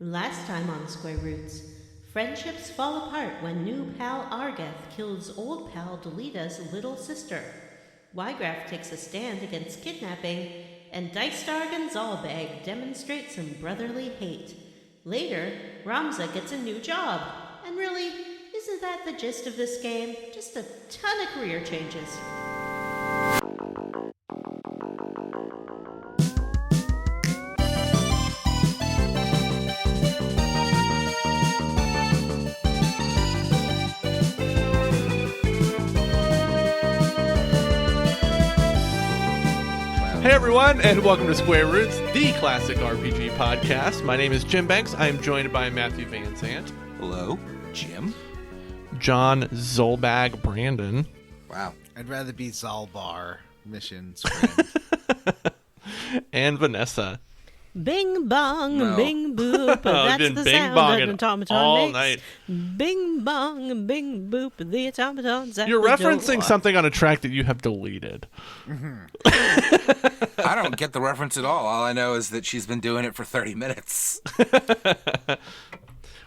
Last time on Square Roots, friendships fall apart when new pal Argeth kills old pal Delita's little sister. Wygraph takes a stand against kidnapping, and Dice Star Gonzalbag demonstrates some brotherly hate. Later, Ramza gets a new job. And really, isn't that the gist of this game? Just a ton of career changes. Hey everyone, and welcome to Square Roots, the classic RPG podcast. My name is Jim Banks. I am joined by Matthew Van Sant. Hello, Jim. John Zolbag Brandon. Wow. I'd rather be Zalbar missions friend. And Vanessa. Bing bong, No. bing boop, that's been the bing sound bonging an automaton all makes. night. Bing bong, bing boop, the automaton's at You're the referencing door. something on a track that you have deleted. I don't get the reference at all. All I know is that she's been doing it for 30 minutes.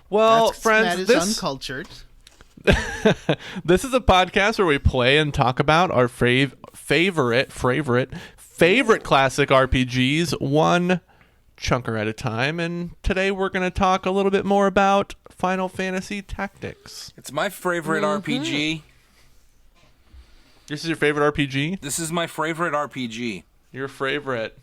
Well, That friends, is this uncultured. this is a podcast where we play and talk about our favorite classic RPGs, one chunker at a time. And today we're going to talk a little bit more about Final Fantasy Tactics. It's my favorite RPG. This is your favorite RPG? This is my favorite RPG. Your favorite.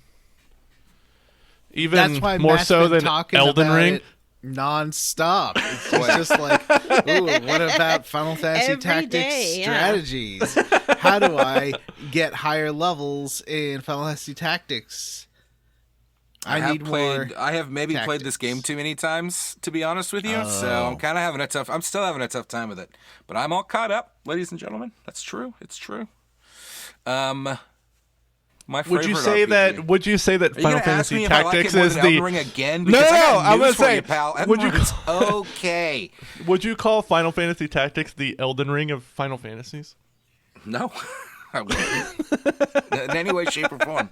Even That's why more Matt's so been than talking Elden about Ring? it non-stop. It's just like, ooh, what about Final Fantasy Every Tactics day, yeah. strategies? How do I get higher levels in Final Fantasy Tactics? I need more. I have maybe played tactics. this game too many times, to be honest with you. So I'm kind of having a tough. I'm still having a tough time with it, but I'm all caught up, ladies and gentlemen. That's true. It's true. My favorite Would you say RPG. that? Would you say that Are you Final gonna ask Fantasy me if I like Tactics it more is than the? Elden Ring again? No, Because I got I'm news gonna for say, you, pal. would you Elden Ring's okay? Would you call Final Fantasy Tactics the Elden Ring of Final Fantasies? No, I wouldn't. In any way, shape, or form.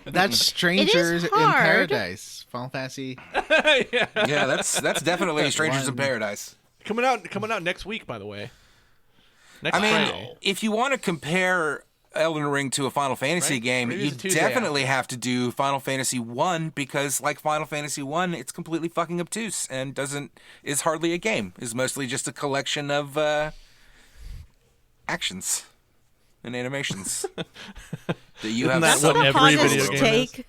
That's Strangers in hard. Paradise. Final Fantasy. Yeah. Yeah, that's definitely Strangers in One. Paradise. Coming out next week, by the way. Next I mean, Friday. if you want to compare Elden Ring to a Final Fantasy Right. game, Maybe you it's a Tuesday definitely have to do Final Fantasy 1 because, like Final Fantasy 1, it's completely fucking obtuse and is hardly a game. It's mostly just a collection of actions and animations that you Isn't have. that what the every hottest video game take. is?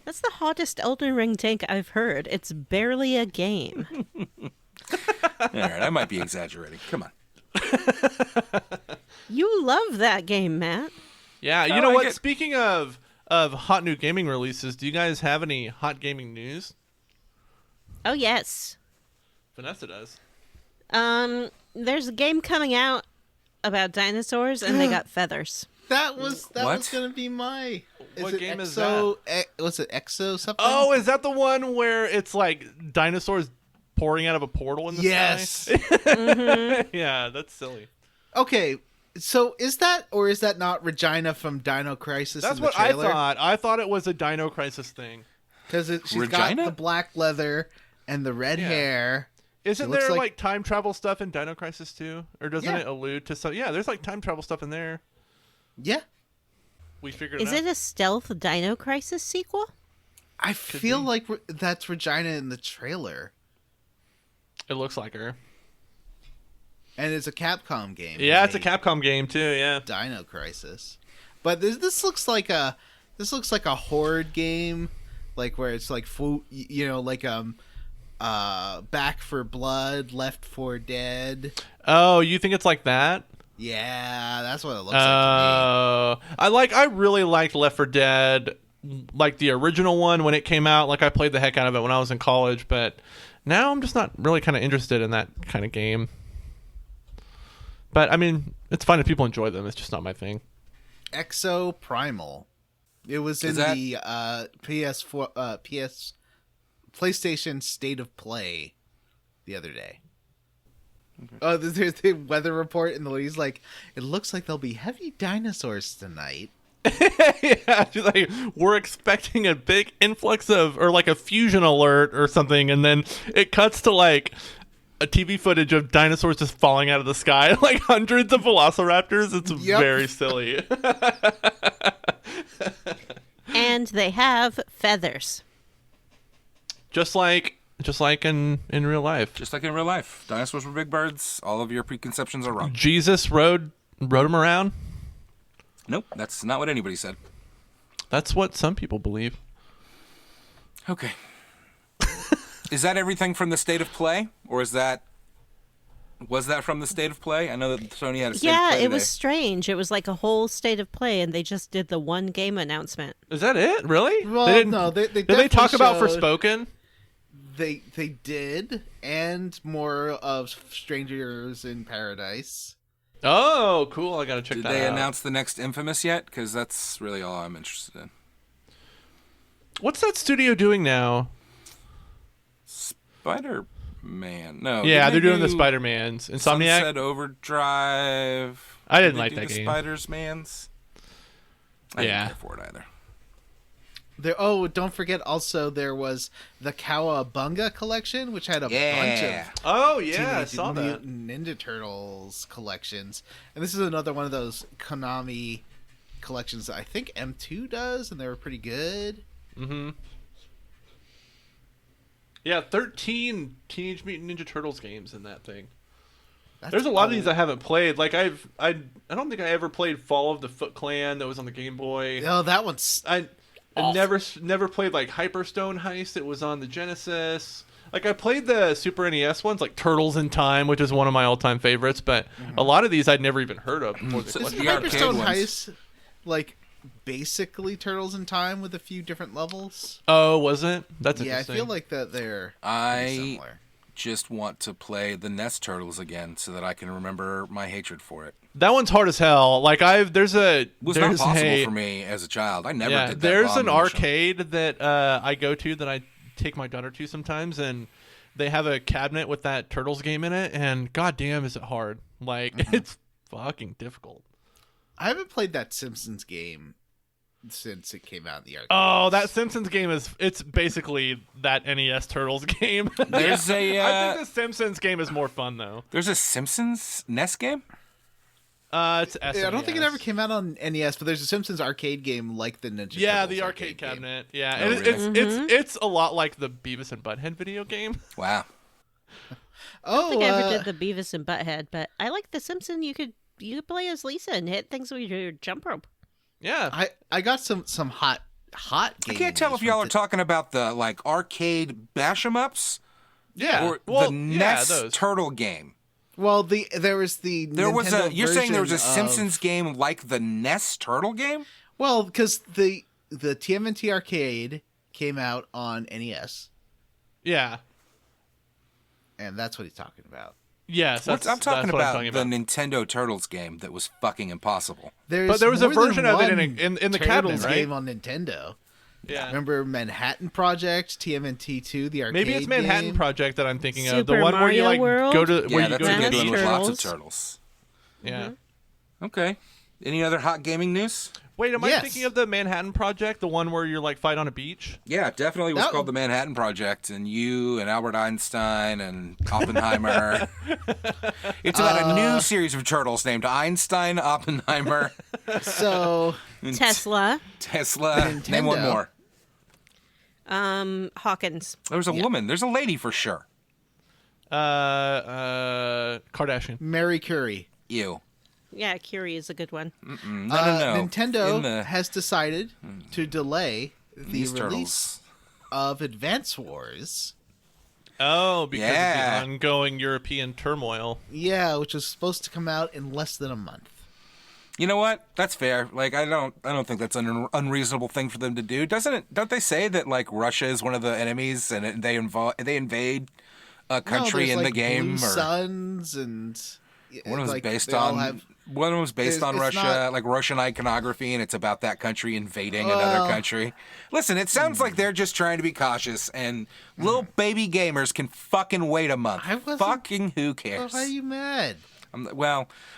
That's the hottest Elden Ring take I've heard. It's barely a game. All right, I might be exaggerating. Come on. You love that game, Matt. Yeah, you I know like what? it. Speaking of hot new gaming releases, do you guys have any hot gaming news? Oh yes. Vanessa does. There's a game coming out about dinosaurs and they got feathers. That was What? gonna be my. What game is Was it Exo something? Oh, is that the one where it's like dinosaurs pouring out of a portal in the yes. sky? Yeah, that's silly. Okay, so is that not Regina from Dino Crisis? That's in the what I trailer? thought. I thought it was a Dino Crisis thing. Because she's Regina? got the black leather and the red Yeah. hair. Isn't It looks there like- like time travel stuff in Dino Crisis 2? Or doesn't Yeah. it allude to some? Yeah, there's like time travel stuff in there. Yeah, We figured Is it out. it a stealth Dino Crisis sequel? I feel be. like that's Regina in the trailer, It looks like her. and it's a Capcom game. Yeah, it's a made Capcom game too. Yeah. Dino Crisis, but this looks like a horde game, like where it's like like Back for Blood, Left 4 Dead. Oh, you think it's like that? Yeah, that's what it looks like to I really liked Left 4 Dead, like the original one when it came out. Like I played the heck out of it when I was in college, but now I'm just not really kind of interested in that kind of game. But I mean, it's fine if people enjoy them. It's just not my thing. me. Exo Primal. It was in that- the PlayStation State of Play the other day. Oh, there's the weather report, and the lady's like, "It looks like there'll be heavy dinosaurs tonight." Yeah, she's like, we're expecting a big influx of, or like a fusion alert or something, and then it cuts to like a TV footage of dinosaurs just falling out of the sky, like hundreds of velociraptors. It's very silly. And they have feathers. Just like in real life. Just like in real life. Dinosaurs were big birds. All of your preconceptions are wrong. Jesus rode them around. Nope, that's not what anybody said. That's what some people believe. Okay. Is that everything from the State of Play? Or was that from the State of Play? I know that Sony had a State of Play today. It was strange. It was like a whole State of Play, and they just did the one game announcement. Is that it? Really? Well, they didn't, no, they did they talk about showed- Forspoken? They did, and more of Strangers in Paradise. Oh, cool. I gotta check Did that out. they announce the next Infamous yet? Because that's really all I'm interested in. What's that studio doing now? Spider-Man. No. Yeah, didn't they're they doing the do Spider-Mans. Insomniac? Sunset Overdrive. I didn't Did they like do that the game. Spider-Mans. I Yeah. didn't care for it either. Don't forget also there was the Cowabunga collection, which had a bunch Yeah. of Oh, yeah, I Teenage saw that. Mutant Ninja Turtles collections. And this is another one of those Konami collections that I think M2 does, and they were pretty good. Mm-hmm. Yeah, 13 Teenage Mutant Ninja Turtles games in that thing. There's a lot of these I haven't played. Like I don't think I ever played Fall of the Foot Clan that was on the Game Boy. Oh, that one's I never played like Hyperstone Heist. It was on the Genesis. Like I played the Super NES ones, like Turtles in Time, which is one of my all-time favorites. But a lot of these I'd never even heard of before. So They it's collected. the arcade Hyperstone ones. Heist, like basically Turtles in Time with a few different levels. Oh, was it? That's Yeah, I interesting. feel like that they're I similar. just want to play the NES Turtles again so that I can remember my hatred for it. That one's hard as hell. Like there's It was not possible for me as a child. I never did that. There's an abomination. arcade that I go to that I take my daughter to sometimes, and they have a cabinet with that Turtles game in it, and goddamn is it hard. Like it's fucking difficult. I haven't played that Simpsons game since it came out in the arcade. Oh, that Simpsons game it's basically that NES Turtles game. There's a I think the Simpsons game is more fun though. there's a Simpsons NES game. It's SNES. Yeah, I don't think it ever came out on NES, but there's a Simpsons arcade game like the Ninja Yeah, Turtles the arcade game. cabinet. Yeah, Oh, and really? it's a lot like the Beavis and Butthead video game. Wow. I don't Oh, think I ever did the Beavis and Butthead, but I like the Simpson. You could play as Lisa and hit things with your jump rope. Yeah. I got some hot I games. can't tell if y'all are talking about the like arcade bash 'em ups Yeah. or Well, the yeah, NES those. Turtle game. Well, there was the Nintendo You're saying there was a version Simpsons of, game like the NES Turtle game? Well, because the TMNT arcade came out on NES, Yeah. and that's what he's talking about. Yes, I'm that's talking what I'm about talking the about. Nintendo Turtles game that was fucking impossible. But there was a more than version of it one in the Turtles cabinet, right? game on Nintendo. Yeah. Remember Manhattan Project, TMNT 2, the arcade Maybe it's Manhattan game? Project that I'm thinking of. Super The one where you Mario like World? go to where Yeah, you that's go a to the good one beach. with lots of Turtles. turtles. Yeah. Okay. Any other hot gaming news? Wait, am I Yes. thinking of the Manhattan Project, the one where you're like fight on a beach? Yeah, it definitely was That- called the Manhattan Project, and you and Albert Einstein and Oppenheimer. It's about a new series of turtles named Einstein, Oppenheimer, So Tesla, Tesla. Name one Nintendo. more. Hawkins. There's a woman. There's a lady for sure. Kardashian. Mary Curie. Ew. Yeah, Curie is a good one. No. Nintendo In the- has decided to delay the These release turtles. of Advance Wars. Oh, because Yeah. of the ongoing European turmoil. Yeah, which was supposed to come out in less than a month. You know what? That's fair. Like I don't think that's an unreasonable thing for them to do. Don't they say that like Russia is one of the enemies and they invade a country no, in there's, the like, game Blue or Suns and one was like, based they all on have- one was based on it's Russia, not- like Russian iconography, and it's about that country invading another country. Listen, it sounds like they're just trying to be cautious, and little baby gamers can fucking wait a month. I wasn't- Fucking who Oh, cares? why are you mad? I'm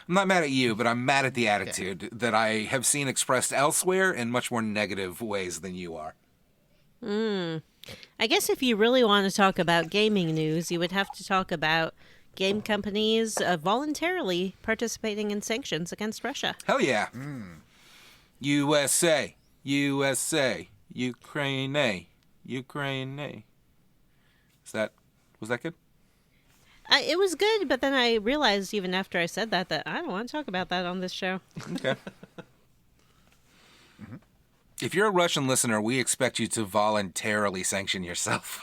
not mad at you, but I'm mad at the attitude that I have seen expressed elsewhere in much more negative ways than you are. I guess if you really want to talk about gaming news, you would have to talk about game companies voluntarily participating in sanctions against Russia. Hell yeah. USA, USA, Ukraine, Ukraine. Was that good? It was good, but then I realized even after I said that I don't want to talk about that on this show. Okay. If you're a Russian listener, we expect you to voluntarily sanction yourself.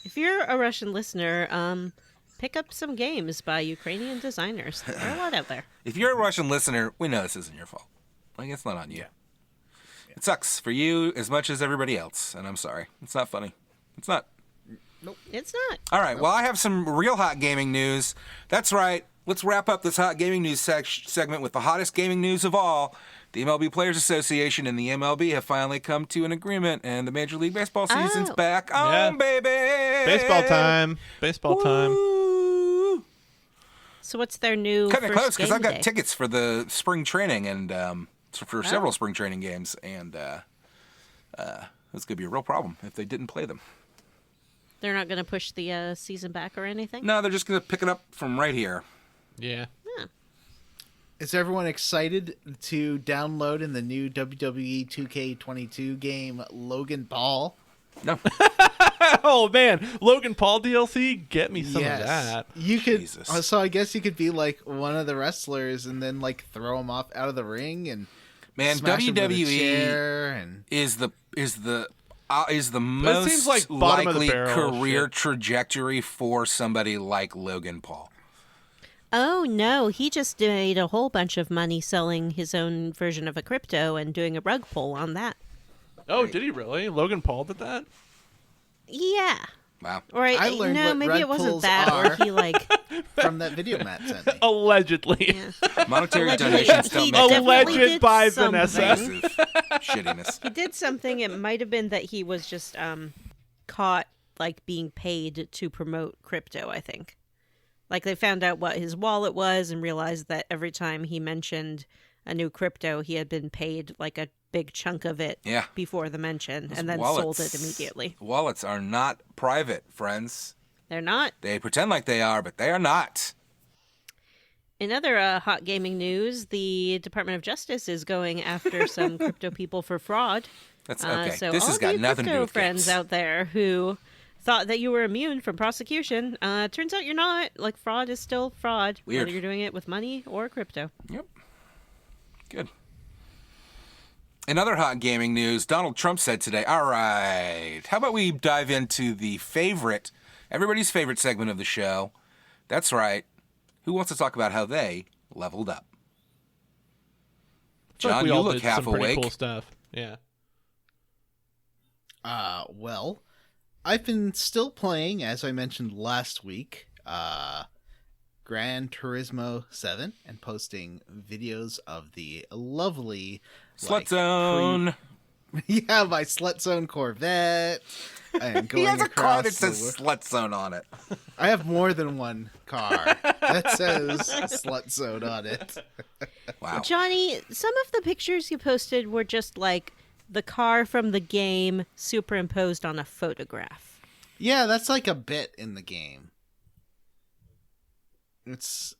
If you're a Russian listener, pick up some games by Ukrainian designers. There are a lot out there. If you're a Russian listener, we know this isn't your fault. Like, it's not on you. It sucks for you as much as everybody else, and I'm sorry. It's not funny. It's not. Nope. It's not. All right, well, I have some real hot gaming news. That's right. Let's wrap up this hot gaming news segment with the hottest gaming news of all. The MLB Players Association and the MLB have finally come to an agreement, and the Major League Baseball season's back on, baby! Baseball time. Baseball time. Woo! So what's their new Cutting it first close, because game I've got day? tickets for the spring training and for several spring training games, and this could be a real problem if they didn't play them. They're not going to push the season back or anything? No, they're just going to pick it up from right here. Yeah. Is everyone excited to download in the new WWE 2K22 game Logan Paul? No. Oh man, Logan Paul DLC, get me some of that. You could. Jesus. So I guess you could be like one of the wrestlers and then like throw him off out of the ring and smash him with a chair and is the most seems like bottom of the likely barrel career shit. trajectory for somebody like Logan Paul. Oh, no. He just made a whole bunch of money selling his own version of a crypto and doing a rug pull on that. Oh, did he really? Logan Paul did that? Yeah. Wow. Or I learned no, what maybe rug it wasn't pulls that. are. Or he like... from that video Matt sent me. Allegedly. Yeah. Monetary Allegedly, donations he don't make definitely Alleged did by something. Vanessa. massive shittiness. He did something. It might have been that he was just caught like being paid to promote crypto, I think. Like they found out what his wallet was and realized that every time he mentioned a new crypto, he had been paid like a big chunk of it before the mention and then sold it immediately. Wallets are not private, friends. They're not. They pretend like they are, but they are not. In other hot gaming news, the Department of Justice is going after some crypto people for fraud. That's okay. So This all has got of you nothing to do crypto with friends games. out there who thought that you were immune from prosecution, turns out you're not. Like, fraud is still fraud, Weird. whether you're doing it with money or crypto. Yep. Good. In other hot gaming news, Donald Trump said today, all right, how about we dive into the everybody's favorite segment of the show. That's right. Who wants to talk about how they leveled up? I feel like John, we you all look did half some pretty awake. cool stuff. Yeah. Well, I've been still playing, as I mentioned last week, Gran Turismo 7 and posting videos of the lovely Slut Zone. Yeah, my Slut Zone Corvette. And going He has a car that across the says Slut Zone on it. I have more than one car that says Slut Zone on it. Wow. Johnny, some of the pictures you posted were just like the car from the game superimposed on a photograph. Yeah, that's like a bit in the game. It's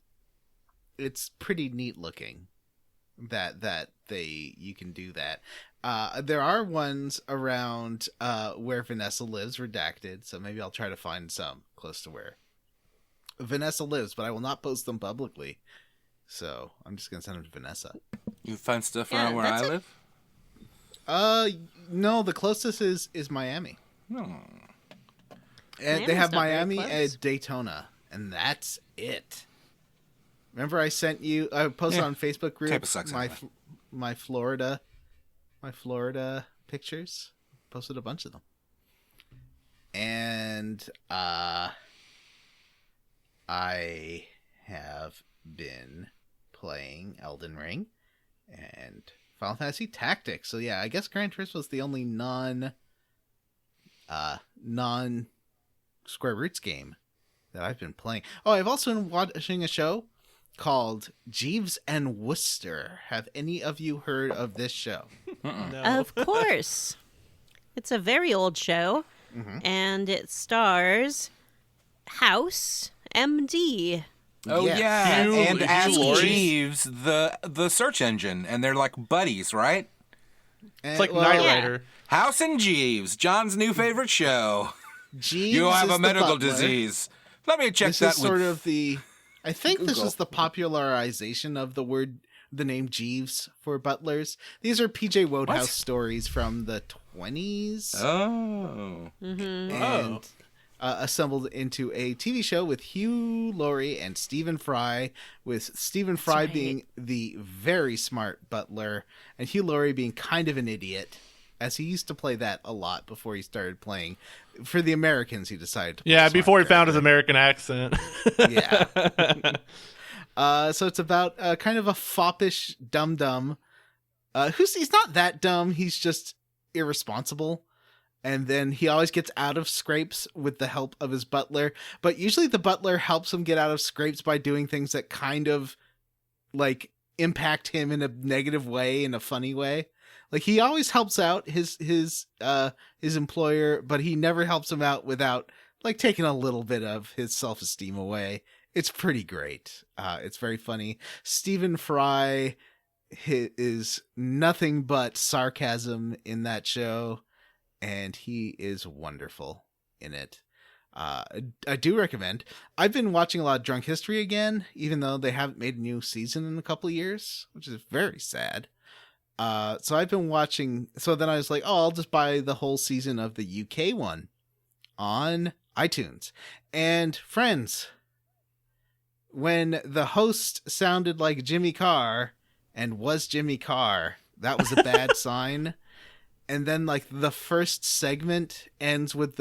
pretty neat looking that you can do that. There are ones around where Vanessa lives, redacted, so maybe I'll try to find some close to where Vanessa lives, but I will not post them publicly. So I'm just gonna send them to Vanessa. You find stuff Yeah, around where I that's live? No, the closest is Miami. No. And they Miami's have not very Miami close. and Daytona, and that's it. Remember, I sent you. I posted on Facebook group Tampa sucks anyway. my Florida pictures. Posted a bunch of them, and I have been playing Elden Ring and Final Fantasy Tactics. So yeah, I guess Gran Turismo is the only non Square Roots game that I've been playing. Oh, I've also been watching a show called Jeeves and Wooster. Have any of you heard of this show? No. Of course. It's a very old show, and it stars House MD. Oh Yes. yeah, Hugh- and Hugh Ask Laurie? Jeeves, the search engine, and they're like buddies, right? It's like Knight Rider. House and Jeeves, John's new favorite show. Jeeves You have is a the medical butler. disease. Let me check This that is with sort of the. I think this Google. is the popularization of the name Jeeves for butlers. These are P.J. Wodehouse What? stories from the 20s. Oh. And assembled into a TV show with Hugh Laurie and Stephen Fry, with Stephen Fry right. being the very smart butler and Hugh Laurie being kind of an idiot, as he used to play that a lot before he started playing. For the Americans, he decided to play Yeah, a smart before he found his character. American accent. Yeah. So it's about kind of a foppish dum-dum. He's not that dumb. He's just irresponsible. And then he always gets out of scrapes with the help of his butler. But usually the butler helps him get out of scrapes by doing things that kind of like impact him in a negative way, in a funny way. Like he always helps out his employer, but he never helps him out without like taking a little bit of his self-esteem away. It's pretty great. It's very funny. Stephen Fry is nothing but sarcasm in that show, and he is wonderful in it. I do recommend. I've been watching a lot of Drunk History again, even though they haven't made a new season in a couple of years, which is very sad. So I've been watching. So then I was like, oh, I'll just buy the whole season of the UK one on iTunes. And friends, when the host sounded like Jimmy Carr and was Jimmy Carr, that was a bad sign. And then like the first segment ends with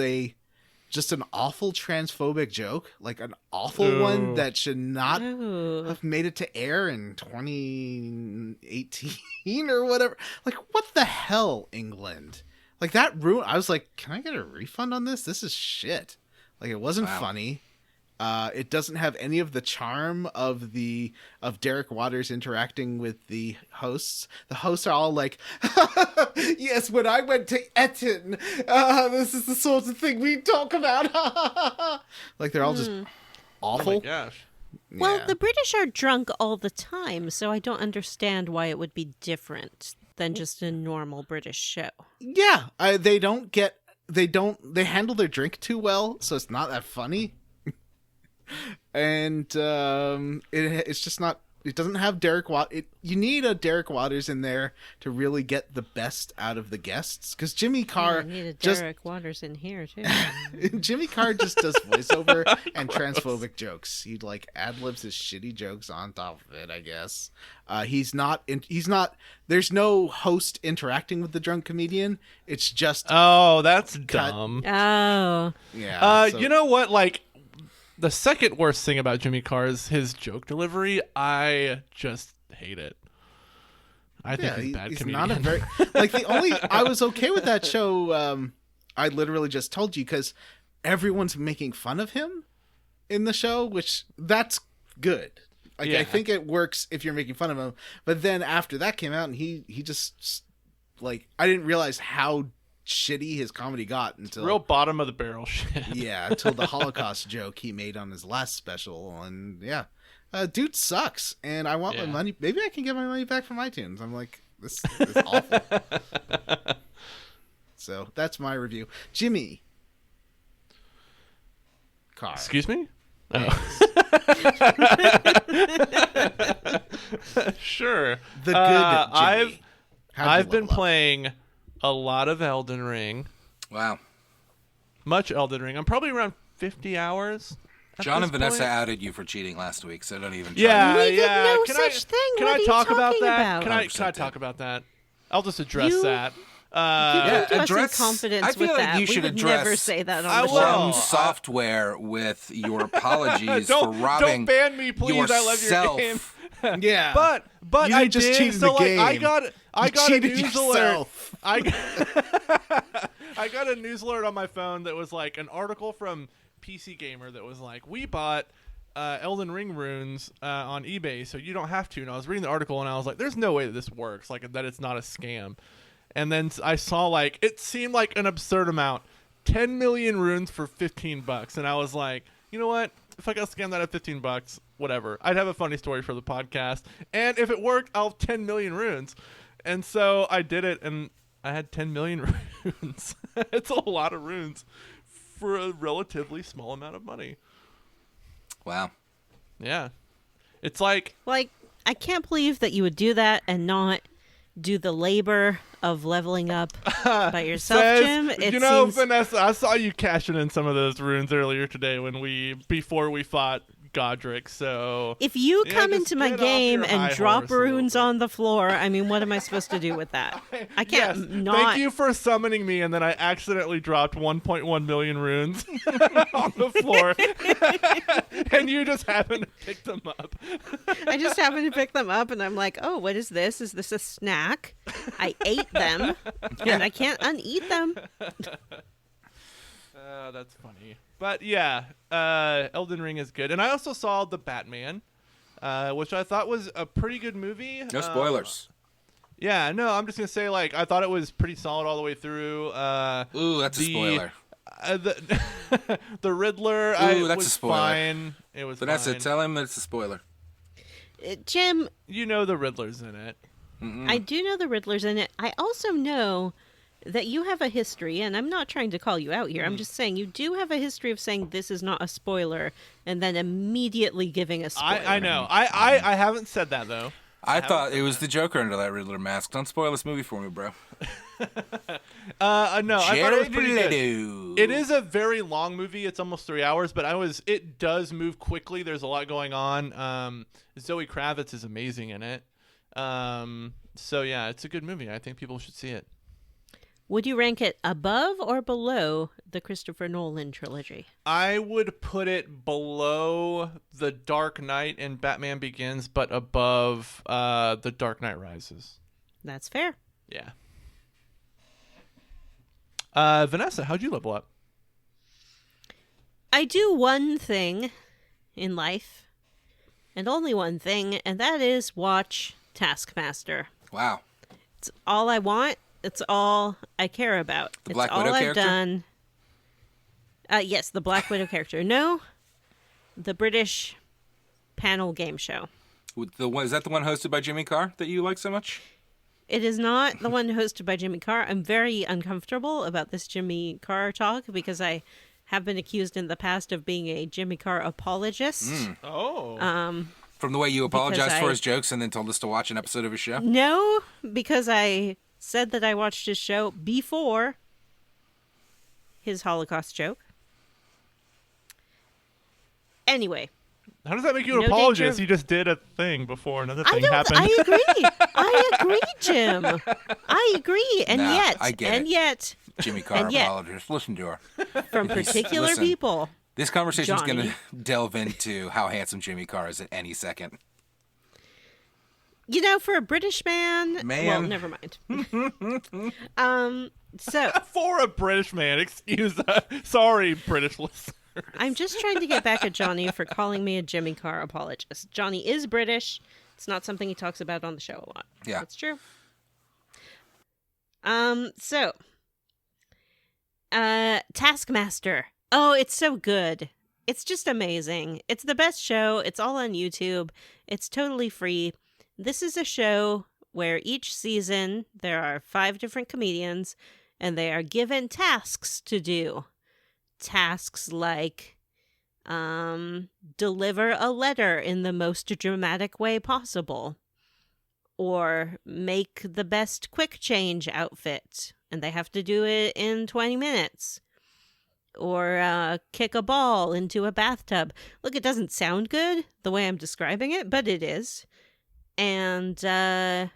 just an awful transphobic joke, like an awful one that should not Oh. have made it to air in 2018 or whatever. Like, what the hell, England? Like, that ruined. I was like, can I get a refund on this? This is shit. Like, it wasn't funny. It doesn't have any of the charm of Derek Waters interacting with the hosts. The hosts are all like, yes, when I went to Eton, this is the sort of thing we talk about. Like, they're all just awful. Oh my gosh. Well, Yeah. the British are drunk all the time, so I don't understand why it would be different than just a normal British show. Yeah, they handle their drink too well, so it's not that funny. And it's just not. It doesn't have Derek you need a Derek Waters in there to really get the best out of the guests, because Jimmy Carr I need a just Derek Waters in here too. Jimmy Carr just does voiceover and transphobic jokes. He like ad-libs his shitty jokes on top of it, I guess. He's not. There's no host interacting with the drunk comedian. It's just Oh, that's dumb. Oh, yeah. So- You know what? Like, the second worst thing about Jimmy Carr is his joke delivery. I just hate it. I think he's a bad he's comedian. not a very like the only. I was okay with that show. I literally just told you because everyone's making fun of him in the show, which that's good. Like Yeah. I think it works if you're making fun of him. But then after that came out, and he just like I didn't realize how shitty his comedy got until Real bottom of the barrel shit. yeah, until the Holocaust joke he made on his last special, and yeah, dude sucks, and I want my money. Maybe I can get my money back from iTunes. I'm like, this is awful. So that's my review. Jimmy Carr. Excuse me? Oh. Sure. The good Jimmy. I've been playing a lot of Elden Ring. Wow. Much Elden Ring. I'm probably around 50 hours. at John this and Vanessa point. outed you for cheating last week, so don't even try. Yeah, We did yeah. no Can such thing. Can What I are you talk about talking that? about? Can I 100% talk about that? I'll just address You- that. You Yeah, come to us in address- confidence I feel with like that. you should we would address- never say that on I the will. show. Some software with your apologies for Don't robbing ban me, please. I love your yourself. game. Yeah, But You I just did. cheated So the like, game. I got a cheated news yourself. alert. I got a news alert on my phone that was like an article from PC Gamer that was like, we bought Elden Ring runes on eBay, so you don't have to. And I was reading the article, and I was like, "There's no way that this works. Like that, it's not a scam." And then I saw like it seemed like an absurd amount, 10 million runes for $15, and I was like, you know what? If I got scammed that at $15, whatever. I'd have a funny story for the podcast, and if it worked, I'll have 10 million runes. And so I did it, and I had 10 million runes. It's a lot of runes for a relatively small amount of money. Wow. Yeah. It's like I can't believe that you would do that and not do the labor of leveling up by yourself, Jim. It seems... Vanessa, I saw you cashing in some of those runes earlier today before we fought Godric, so... If you come into my game and drop runes on the floor, I mean, what am I supposed to do with that? I can't not... Thank you for summoning me, and then I accidentally dropped 1.1 million runes on the floor, and you just happened to pick them up. I just happened to pick them up, and I'm like, oh, what is this? Is this a snack? I ate them, and I can't uneat them. That's funny. But yeah, Elden Ring is good. And I also saw The Batman, which I thought was a pretty good movie. No spoilers. Yeah, no, I'm just going to say, like, I thought it was pretty solid all the way through. Ooh, that's a spoiler. The Riddler, Ooh, that's was a spoiler. Fine. It was Vanessa, fine. tell him it's a spoiler. Jim... You know the Riddler's in it. Mm-mm. I do know the Riddler's in it. I also know that you have a history, and I'm not trying to call you out here. I'm just saying you do have a history of saying this is not a spoiler, and then immediately giving a spoiler. I know. I haven't said that, though. I thought it was the Joker under that Riddler mask. Don't spoil this movie for me, bro. No, I thought it was pretty good. Leto. It is a very long movie. It's almost 3 hours, but it does move quickly. There's a lot going on. Zoe Kravitz is amazing in it. So yeah, it's a good movie. I think people should see it. Would you rank it above or below the Christopher Nolan trilogy? I would put it below The Dark Knight and Batman Begins, but above The Dark Knight Rises. That's fair. Yeah. Vanessa, how'd you level up? I do one thing in life, and only one thing, and that is watch Taskmaster. Wow. It's all I want. It's all I care about. The Black it's all Widow I've character? done. Yes, the Black Widow character. No, the British panel game show. Is that the one hosted by Jimmy Carr that you like so much? It is not the one hosted by Jimmy Carr. I'm very uncomfortable about this Jimmy Carr talk because I have been accused in the past of being a Jimmy Carr apologist. Oh. From the way you apologized Because for I- his jokes and then told us to watch an episode of his show? No, because I said that I watched his show before his Holocaust joke. Anyway. How does that make you an No apologist? danger- You just did a thing before another I thing don't. happened. I agree. I agree, Jim. I agree. And Nah, yet, I get and it. yet, Jimmy Carr And yet- apologist. Listen to her. from particular Listen. people, This conversation is going Johnny. to delve into how handsome Jimmy Carr is at any second. you know, for a British man. Well, Man. never mind. So For a British man, excuse sorry, British listeners. I'm just trying to get back at Johnny for calling me a Jimmy Carr apologist. Johnny is British. It's not something he talks about on the show a lot. Yeah. That's true. So, Taskmaster. Oh, it's so good. It's just amazing. It's the best show. It's all on YouTube. It's totally free. This is a show where each season there are 5 different comedians and they are given tasks to do. Tasks like deliver a letter in the most dramatic way possible, or make the best quick change outfit, and they have to do it in 20 minutes, or kick a ball into a bathtub. Look, it doesn't sound good the way I'm describing it, but it is. And I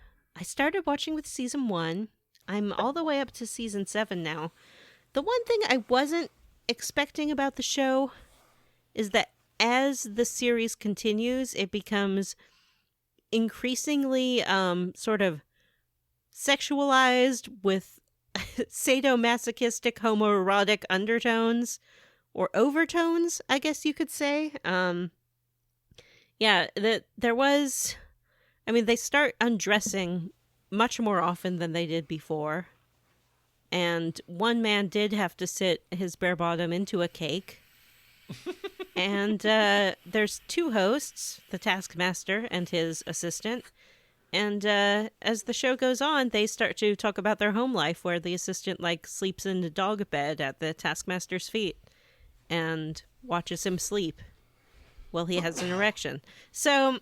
started watching with season 1. I'm all the way up to season 7 now. The one thing I wasn't expecting about the show is that as the series continues, it becomes increasingly sort of sexualized with sadomasochistic homoerotic undertones or overtones, I guess you could say. Yeah, there was. I mean, they start undressing much more often than they did before. And one man did have to sit his bare bottom into a cake. And there's two hosts, the Taskmaster and his assistant. And as the show goes on, they start to talk about their home life, where the assistant sleeps in the dog bed at the Taskmaster's feet and watches him sleep while he has an erection. So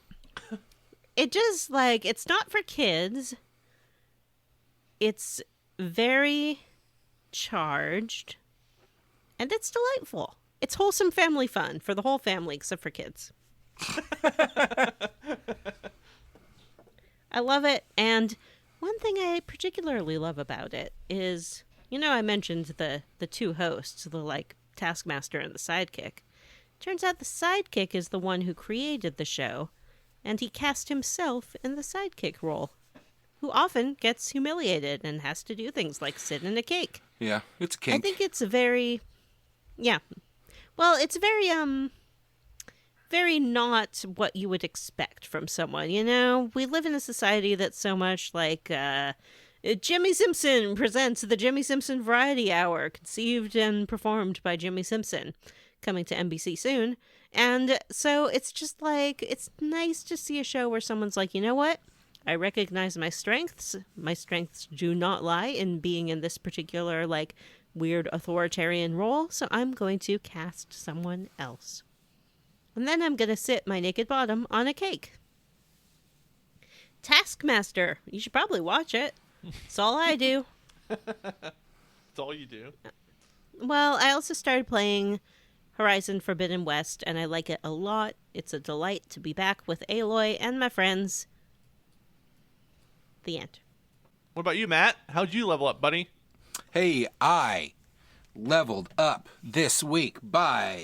it just it's not for kids. It's very charged, and it's delightful. It's wholesome family fun for the whole family except for kids. I love it, and one thing I particularly love about it is, I mentioned the two hosts, the Taskmaster and the sidekick. Turns out the sidekick is the one who created the show, and he cast himself in the sidekick role, who often gets humiliated and has to do things like sit in a cake. Yeah, it's a kink. I think it's very, yeah. Well, it's very, very not what you would expect from someone, We live in a society that's so much Jimmy Simpson presents the Jimmy Simpson Variety Hour, conceived and performed by Jimmy Simpson, coming to NBC soon. And so it's just it's nice to see a show where someone's like, you know what? I recognize my strengths. My strengths do not lie in being in this particular, weird authoritarian role, so I'm going to cast someone else. And then I'm going to sit my naked bottom on a cake. Taskmaster. You should probably watch it. It's all I do. That's all you do. Well, I also started playing Horizon Forbidden West, and I like it a lot. It's a delight to be back with Aloy and my friends. The end. What about you, Matt? How'd you level up, buddy? Hey, I leveled up this week by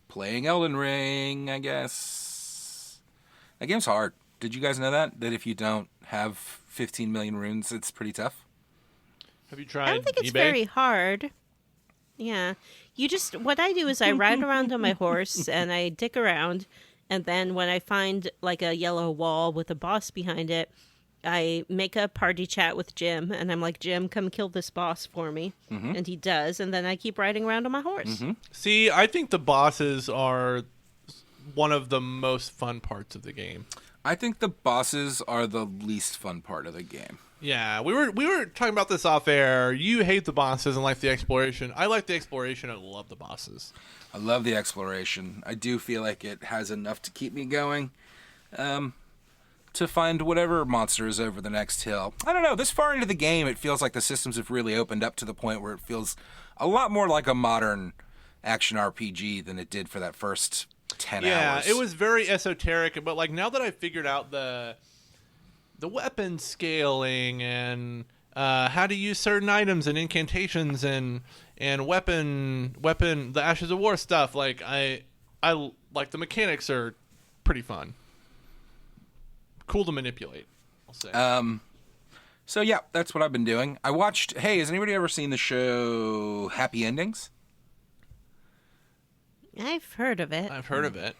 playing Elden Ring, I guess. That game's hard. Did you guys know that? That if you don't have 15 million runes, it's pretty tough? Have you tried I don't think it's eBay? very hard. Yeah. What I do is I ride around on my horse and I dick around. And then when I find a yellow wall with a boss behind it, I make a party chat with Jim. And I'm like, Jim, come kill this boss for me. Mm-hmm. And he does. And then I keep riding around on my horse. Mm-hmm. See, I think the bosses are one of the most fun parts of the game. I think the bosses are the least fun part of the game. Yeah, we were talking about this off air. You hate the bosses and like the exploration. I like the exploration and love the bosses. I love the exploration. I do feel like it has enough to keep me going, to find whatever monster is over the next hill. I don't know. This far into the game, it feels like the systems have really opened up to the point where it feels a lot more like a modern action RPG than it did for that first 10 hours. Yeah, it was very esoteric, but now that I've figured out the weapon scaling and how to use certain items and incantations and weapon the Ashes of War stuff, I like the mechanics are pretty fun. Cool to manipulate, I'll say. So yeah, that's what I've been doing. I watched, hey, has anybody ever seen the show Happy Endings? I've heard of it. I've heard of it.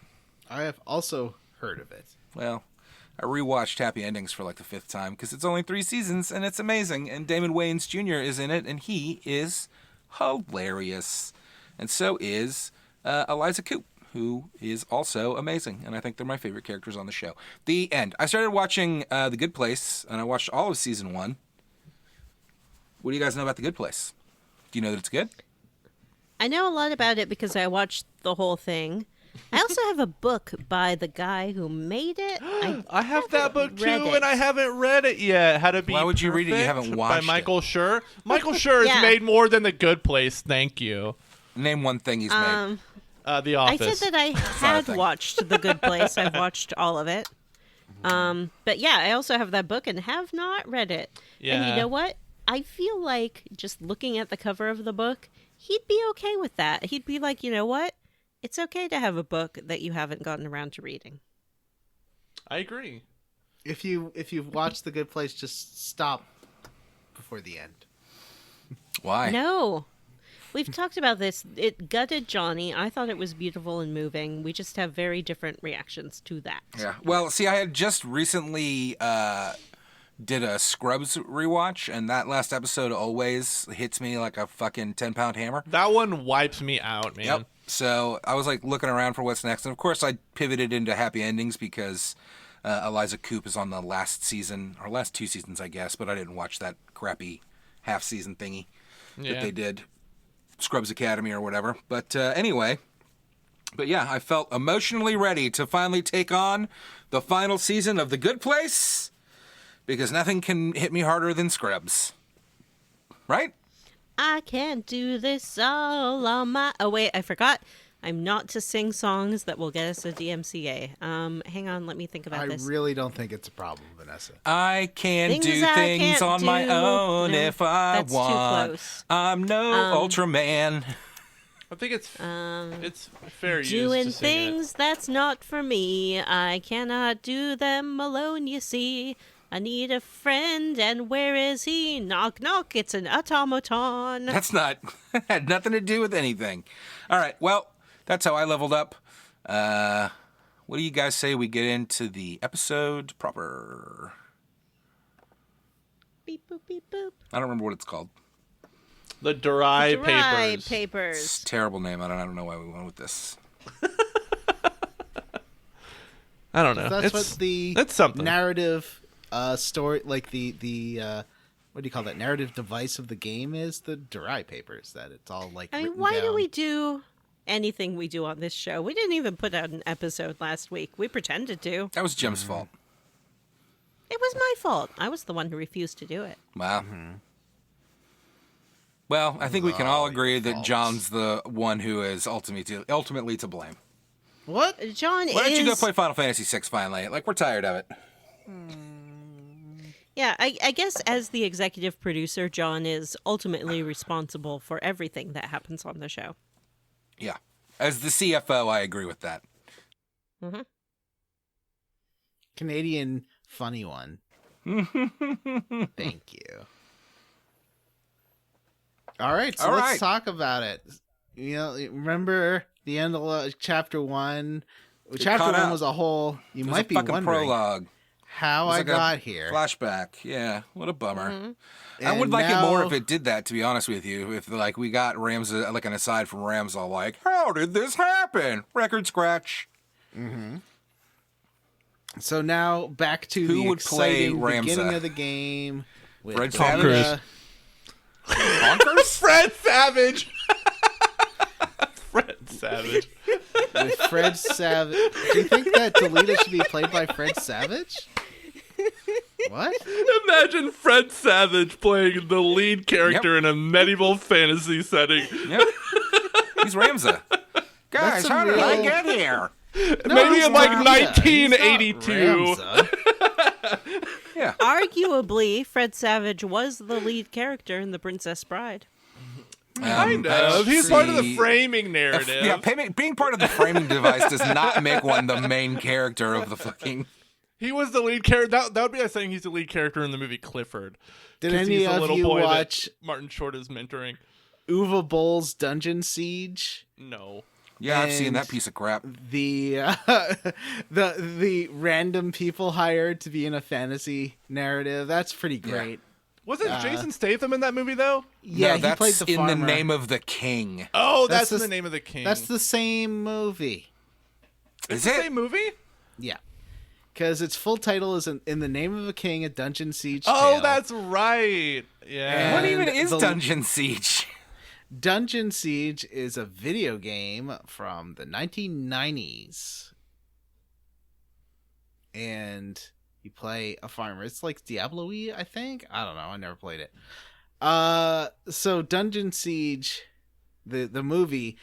I have also heard of it. Well, I rewatched Happy Endings for the 5th time because it's only 3 seasons and it's amazing. And Damon Wayans Jr. is in it and he is hilarious. And so is Eliza Coupe, who is also amazing. And I think they're my favorite characters on the show. The end. I started watching The Good Place and I watched all of season 1. What do you guys know about The Good Place? Do you know that it's good? I know a lot about it because I watched the whole thing. I also have a book by the guy who made it. I have that book too, read it. and I haven't read it yet. How to Be Why would you read it? You Perfect haven't watched by Michael it. Schur. Michael Schur Yeah. has made more than The Good Place. Thank you. Name one thing he's made. The I Office. said that I not a had thing. watched The Good Place. I've watched all of it. But yeah, I also have that book and have not read it. And you Yeah. know what? I feel like just looking at the cover of the book, he'd be okay with that. He'd be like, you know what? It's okay to have a book that you haven't gotten around to reading. I agree. If you've watched The Good Place, just stop before the end. Why? No. We've talked about this. It gutted Johnny. I thought it was beautiful and moving. We just have very different reactions to that. Yeah. Well, see, I had just recently did a Scrubs rewatch, and that last episode always hits me like a fucking 10-pound hammer. That one wipes me out, man. Yep. So I was like looking around for what's next, and of course I pivoted into happy endings because Eliza Coupe is on the last season, or last 2 seasons, I guess, but I didn't watch that crappy half-season thingy that they did, Scrubs Academy or whatever. But anyway, but yeah, I felt emotionally ready to finally take on the final season of The Good Place, because nothing can hit me harder than Scrubs. Right? I can't do this all on my... Oh, wait, I forgot. I'm not to sing songs that will get us a DMCA. Hang on, let me think about this. I really don't think it's a problem, Vanessa. I can Things do I things can't on my do. own No, if I that's too want. close. I'm no Ultraman. I think it's fair use Doing to sing things that's not for me. I cannot do them alone, you see. I need a friend, and where is he? Knock, knock, it's an automaton. That's not, had nothing to do with anything. All right, well, that's how I leveled up. What do you guys say we get into the episode proper? Beep, boop, beep, boop. I don't remember what it's called. it. The Dry Dry Papers. papers. It's a terrible name. I don't know why we went with this. I don't know. That's it's, what the it's something. narrative story, like the what do you call that narrative device of the game is? The Dry Papers. That it's all like. I mean, written why do down. we do anything we do on this show? We didn't even put out an episode last week. We pretended to. That was Jim's fault. It was my fault. I was the one who refused to do it. Wow. Well, I think we can all agree that faults. John's the one who is ultimately to blame. What? John Why don't is... you go play Final Fantasy VI finally? Like, we're tired of it. Yeah, I guess as the executive producer, John is ultimately responsible for everything that happens on the show. Yeah. As the CFO, I agree with that. Mm-hmm. Canadian funny one. Thank you. All right, so All let's right. talk about it. You know, remember the end of chapter 1? Chapter caught 1 up. was a whole. You It was might a be fucking wondering prologue. how It was I like a got here. Flashback. Yeah. What a bummer. I And would like it more now- if it did that, to be honest with you. If, like, we got Ramza, like, an aside from Ramza, like, how did this happen? Record scratch. So now back to Who the would play exciting Ramza? beginning of the game. With Fred Delita. Bonkers? Fred Savage. Fred Savage. With Fred Savage. Do you think that Delita should be played by Fred Savage? What? Imagine Fred Savage playing the lead character in a medieval fantasy setting. Yep. He's Ramza. Guys, That's a how did I real- get here? Maybe he's in like not. Yeah, he's not 1982. Ramza. Yeah. Arguably, Fred Savage was the lead character in The Princess Bride. Kind let's of. He's part of the see. framing narrative. Yeah, being part of the framing device does not make one the main character of the fucking... He was the lead character. That would be like saying he's the lead character in the movie Clifford. Did 'Cause any he's the of little you boy watch that Martin Short is mentoring? Uwe Boll's Dungeon Siege? No. Yeah, I've seen And that piece of crap. The the random people hired to be in a fantasy narrative. That's pretty great. Wasn't Jason Statham in that movie though? Yeah, No, he that's played the in farmer. the name of the king. Oh, that's, That's in the- the name of the king. That's the same movie. It's Is the it? same movie? Yeah. Because its full title is in the Name of a King, a Dungeon Siege Oh, Tale. that's right. Yeah. What And even is the- Dungeon Siege? Dungeon Siege is a video game from the 1990s. And you play a farmer. It's like Diablo-y, I think. I don't know. I never played it. So Dungeon Siege, the movie,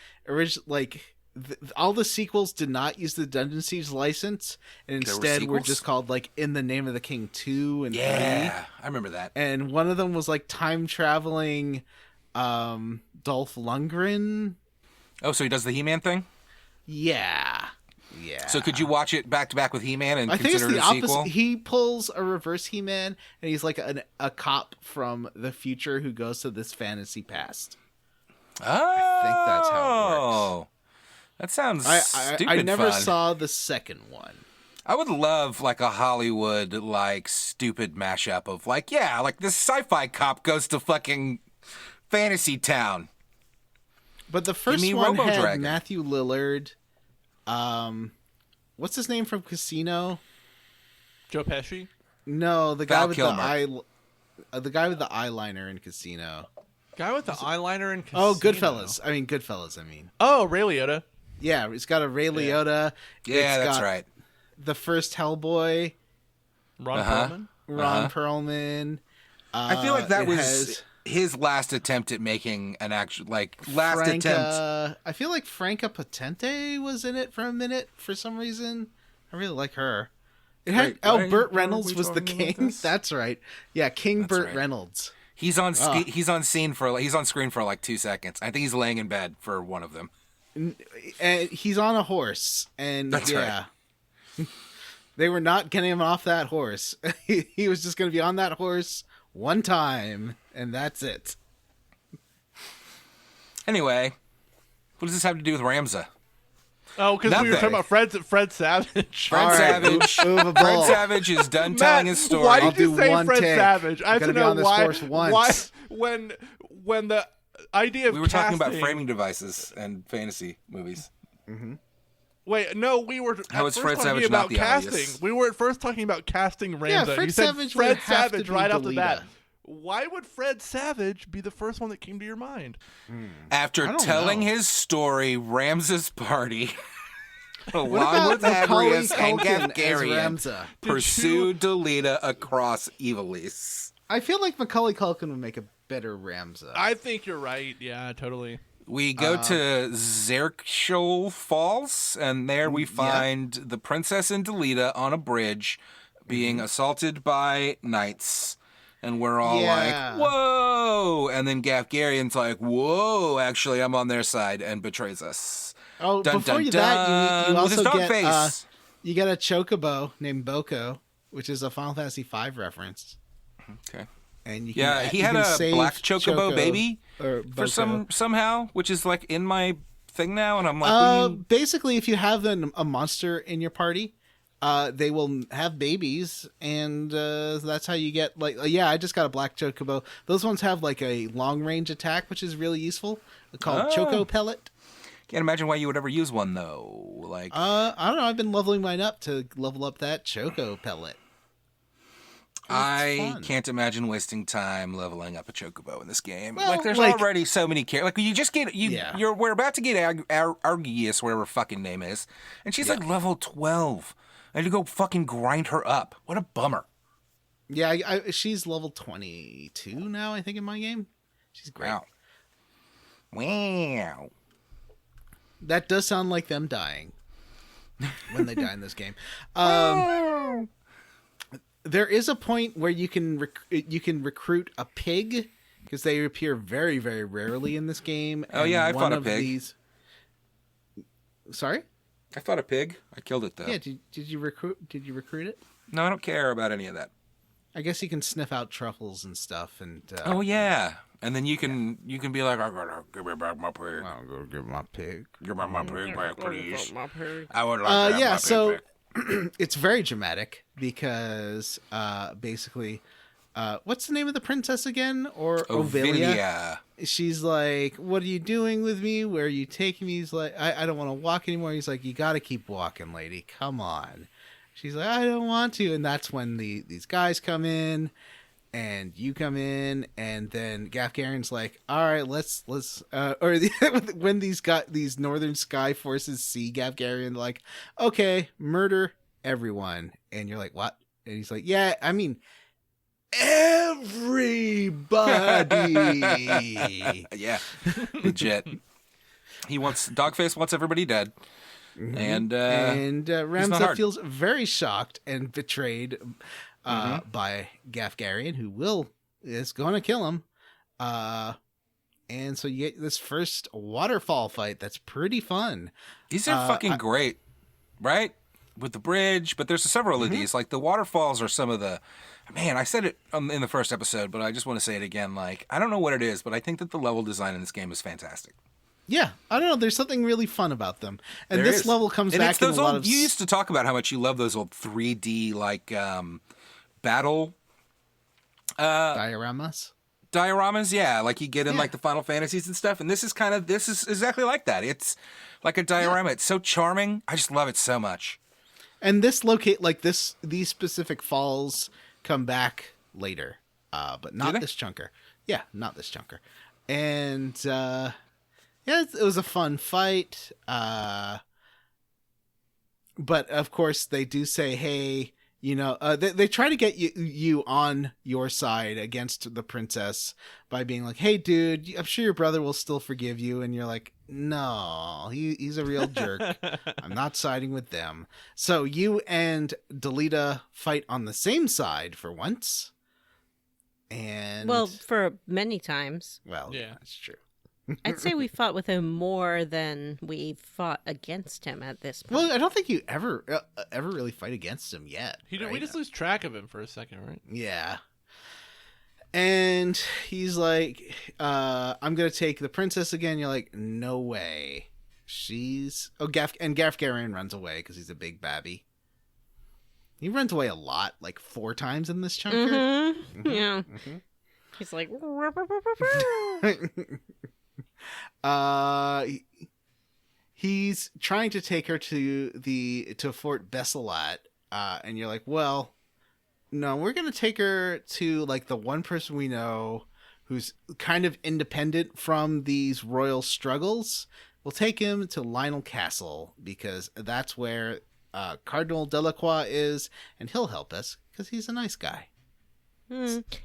all the sequels did not use the Dungeon Siege license, and There were instead were sequels? just called like In the Name of the King 2 and 3. Yeah, I remember that. And one of them was like time traveling Dolph Lundgren. Oh, so he does the He-Man thing? Yeah. So could you watch it back to back with He-Man and I think it's consider the it a sequel? opposite. He pulls a reverse He-Man, and he's like a cop from the future who goes to this fantasy past. Oh, I think that's how it works. That sounds stupid I never fun. saw the second one. I would love like a Hollywood like stupid mashup of like this sci-fi cop goes to fucking fantasy town. But the first me one had Robo-Dragon. Matthew Lillard. What's his name from Casino? Joe Pesci. No, the guy Val with Kilmer. the guy with the eyeliner in Casino. Guy with the eyeliner in Casino. Oh, Goodfellas. I mean. Oh, Ray Liotta. Yeah, it's got a Ray Liotta. Yeah, It's that's got right. The first Hellboy, Ron Uh-huh. Perlman. Ron Perlman. I feel like that it was has his last attempt at making an actual last Franca, attempt. I feel like Franca Potente was in it for a minute for some reason. I really like her. It had Wait, why Burt are Reynolds we was the talking about king. this? That's right. Yeah, King Burt right. Reynolds. He's on he's on screen for he's on screen for like 2 seconds. I think he's laying in bed for one of them. And he's on a horse, and That's yeah, they were not getting him off that horse. He was just going to be on that horse one time, and that's it. Anyway, what does this have to do with Ramza? Oh, because we were Nothing. talking about Fred Savage. Fred All right, Savage. move a Fred ball. Savage is done telling his story. Why I'll did you do say one Fred take. Savage? I have Gotta to be know on this why. horse once. When the idea of We were talking about casting- framing devices and fantasy movies. Wait, no, we were How at is first Fred talking Savage about not the casting. obvious? We were at first talking about casting Ramza. Yeah, Fred you said Savage Fred would have to Savage be right off the Delita. bat. Why would Fred Savage be the first one that came to your mind? After I don't telling know. his story, Ramza's party, What along about with Macaulay Agrius and Culkin as Gafgarian, Ramza? pursued Delita across Evilise. I feel like Macaulay Culkin would make a better Ramza. I think you're right. Yeah, totally. We go to Zerkshol Falls, and there we find the princess and Delita on a bridge being assaulted by knights. And we're all Yeah. like, whoa! And then Gafgarian's like, whoa, actually, I'm on their side, and betrays us. Oh, Dun, before dun, you that, you dun, with his also dog get face. you get a chocobo named Boko, which is a Final Fantasy V reference. Okay. And you can, Yeah, he you had can a save black chocobo baby or for Boko. somehow, which is like in my thing now, and I'm like, what do you... Basically, if you have a monster in your party, they will have babies, and that's how you get I just got a black chocobo. Those ones have like a long range attack, which is really useful, called Choco Pellet. Can't imagine why you would ever use one though. Like, I don't know. I've been leveling mine up to level up that Choco Pellet. I fun. can't imagine wasting time leveling up a chocobo in this game. Well, like, there's like- already so many characters. Like, you just get Yeah. we're about to get Argius, whatever her fucking name is, and she's like level 12. I had to go fucking grind her up. What a bummer. Yeah, she's level 22 now, I think, in my game. She's great. Wow. Wow. That does sound like them dying when they die in this game. There is a point where you can recruit a pig, because they appear very, very rarely in this game. Oh, yeah, I one fought a of pig. These... Sorry? I fought a pig. I killed it though. Yeah, did you recruit it? No, I don't care about any of that. I guess you can sniff out truffles and stuff, and Oh yeah, and then you can be like, give me back my pig. I'll go get my pig. Give me my pig back, please. I would like to have Yeah, my pig so back. it's very dramatic because basically, what's the name of the princess again? Or Ovilia? She's like, "What are you doing with me? Where are you taking me?" He's like, "I don't want to walk anymore." He's like, "You got to keep walking, lady. Come on." She's like, "I don't want to," and that's when these guys come in. And you come in, and then Gafgarian's like, "All right, let's." When these Northern Sky forces see Gafgarian, like, "Okay, murder everyone," and you're like, "What?" And he's like, "Yeah, I mean, everybody." Yeah, legit. Dogface wants everybody dead, and And not Ramza hard. feels very shocked and betrayed by Gafgarian, who is going to kill him. And so you get this first waterfall fight that's pretty fun. these are fucking great, right? with the bridge, but there's several of these. Like the waterfalls are some of the. Man, I said it in the first episode, but I just want to say it again. Like, I don't know what it is, but I think that the level design in this game is fantastic. Yeah, I don't know. There's something really fun about them, and There this is. level comes And back it's in those a lot old, of. You used to talk about how much you love those old 3D like battle dioramas. dioramas. Yeah, like you get in like the Final Fantasies and stuff. And this is exactly like that. It's like a diorama. It's so charming. I just love it so much. And these specific falls come back later, but not this chunker. Yeah, not this chunker. And it was a fun fight. But of course, they do say, "Hey, they try to get you on your side against the princess by being like, hey, dude, I'm sure your brother will still forgive you." And you're like, no, he's a real jerk. I'm not siding with them. So you and Delita fight on the same side for once. And Well, for many times. well, Yeah. that's true. I'd say we fought with him more than we fought against him at this point. Well, I don't think you ever really fight against him yet. We right? just lose track of him for a second, right? Yeah. And he's like, I'm going to take the princess again. You're like, no way. Garf Garin runs away because he's a big babby. He runs away a lot, like 4 times in this chunker. Mm-hmm. Yeah. Mhm. He's like, He's trying to take her to Fort Besselat, and you're like, well, no, we're gonna take her to like the one person we know who's kind of independent from these royal struggles. We'll take him to Lionel Castle because that's where Cardinal Delacroix is, and he'll help us because he's a nice guy.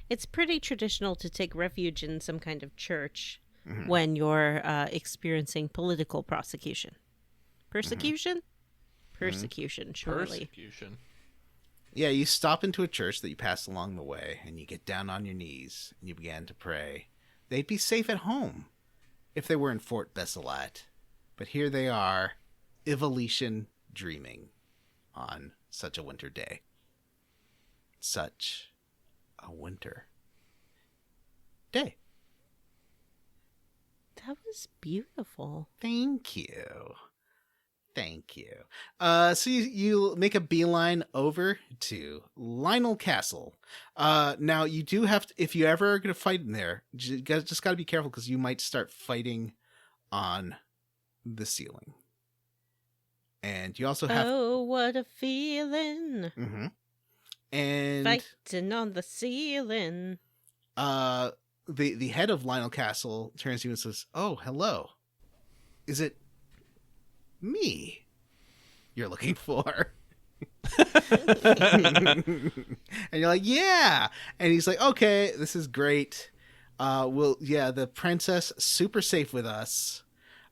It's pretty traditional to take refuge in some kind of church when you're experiencing political prosecution. Persecution? Persecution, surely. Persecution. Yeah, you stop into a church that you pass along the way, and you get down on your knees, and you begin to pray. They'd be safe at home if they were in Fort Besselat. But here they are, evolution dreaming on such a winter day. Such a winter day. That was beautiful. Thank you. So you make a beeline over to Lionel Castle. Now you do have to, if you ever are going to fight in there, you just got to be careful because you might start fighting on the ceiling. And you also have... Oh, what a feeling. Mhm. And Fighting on the ceiling. the head of Lionel Castle turns to you and says, "Oh, hello. Is it me you're looking for?" And you're like, "Yeah." And he's like, "Okay, this is great. The princess super safe with us."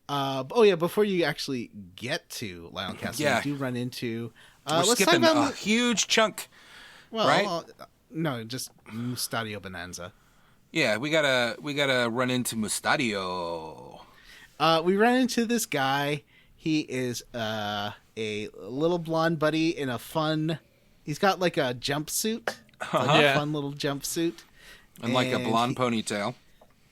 Before you actually get to Lionel Castle, you do run into We're let's skipping talk about a huge chunk. well, right? No, just Mustadio Bonanza. Yeah, we gotta run into Mustadio. We run into this guy. He is a little blonde buddy in a fun. He's got like a jumpsuit, like a fun little jumpsuit, And like a blonde ponytail.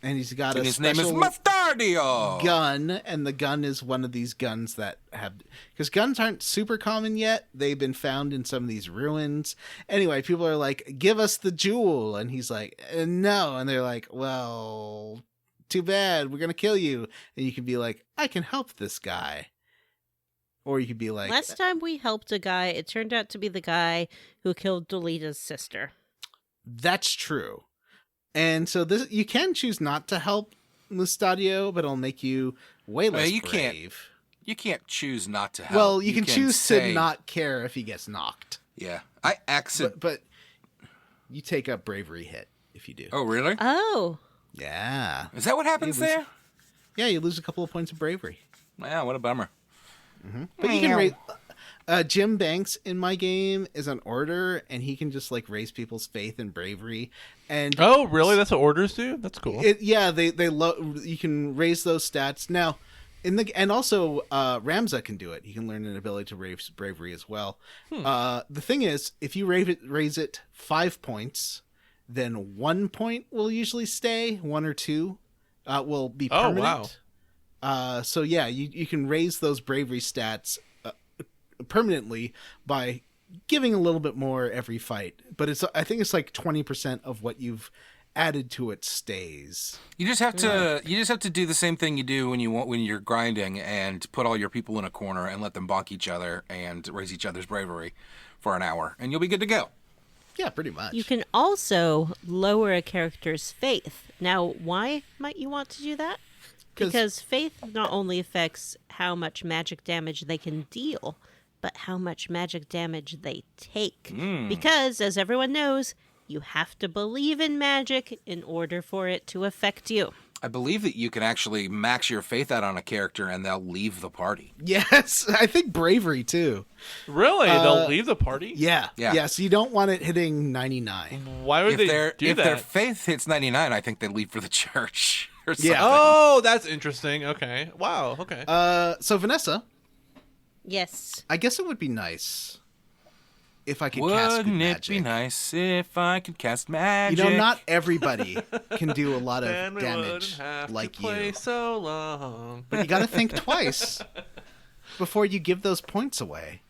And he's got And a his name is special Mustadio. gun, and the gun is one of these guns that have, because guns aren't super common yet. They've been found in some of these ruins. Anyway, people are like, "Give us the jewel," and he's like, "No," and they're like, "Well, too bad. We're gonna kill you." And you can be like, "I can help this guy," or you could be like, Last time we helped a guy, it turned out to be the guy who killed Delita's sister. "That's true." And so this, you can choose not to help Mustadio, but it'll make you way less brave. You can't choose not to help. Well, you can choose say, to not care if he gets knocked. Yeah, I accident. But you take a bravery hit if you do. Oh, really? Oh. Yeah. Is that what happens there? Yeah, you lose a couple of points of bravery. Wow, what a bummer. Mm-hmm. But you can raise... Jim Banks in my game is an order, and he can just like raise people's faith and bravery. And oh, really? That's what orders do? That's cool. You can raise those stats. Now, And also Ramza can do it. He can learn an ability to raise bravery as well. The thing is, if you raise it 5 points, then 1 point will usually stay. 1 or 2 will be permanent. Oh, wow. So yeah, you can raise those bravery stats permanently by giving a little bit more every fight. But I think it's like 20% of what you've added to it stays. You just have to do the same thing you do when you're grinding and put all your people in a corner and let them bonk each other and raise each other's bravery for an hour, and you'll be good to go. Yeah, pretty much. You can also lower a character's faith. Now, why might you want to do that? Because faith not only affects how much magic damage they can deal, but how much magic damage they take. Because, as everyone knows, you have to believe in magic in order for it to affect you. I believe that you can actually max your faith out on a character and they'll leave the party. Yes, I think bravery too. Really? They'll leave the party? Yeah. So you don't want it hitting 99. Why would they do that? If their faith hits 99, I think they leave for the church or something. Yeah. Oh, that's interesting. Okay. Wow. Okay. So Vanessa, Yes. I guess it would be nice if I could cast good Wouldn't it magic. be nice if I could cast magic? Not everybody can do a lot of Then we damage wouldn't have like to play you. so long. But you got to think twice before you give those points away.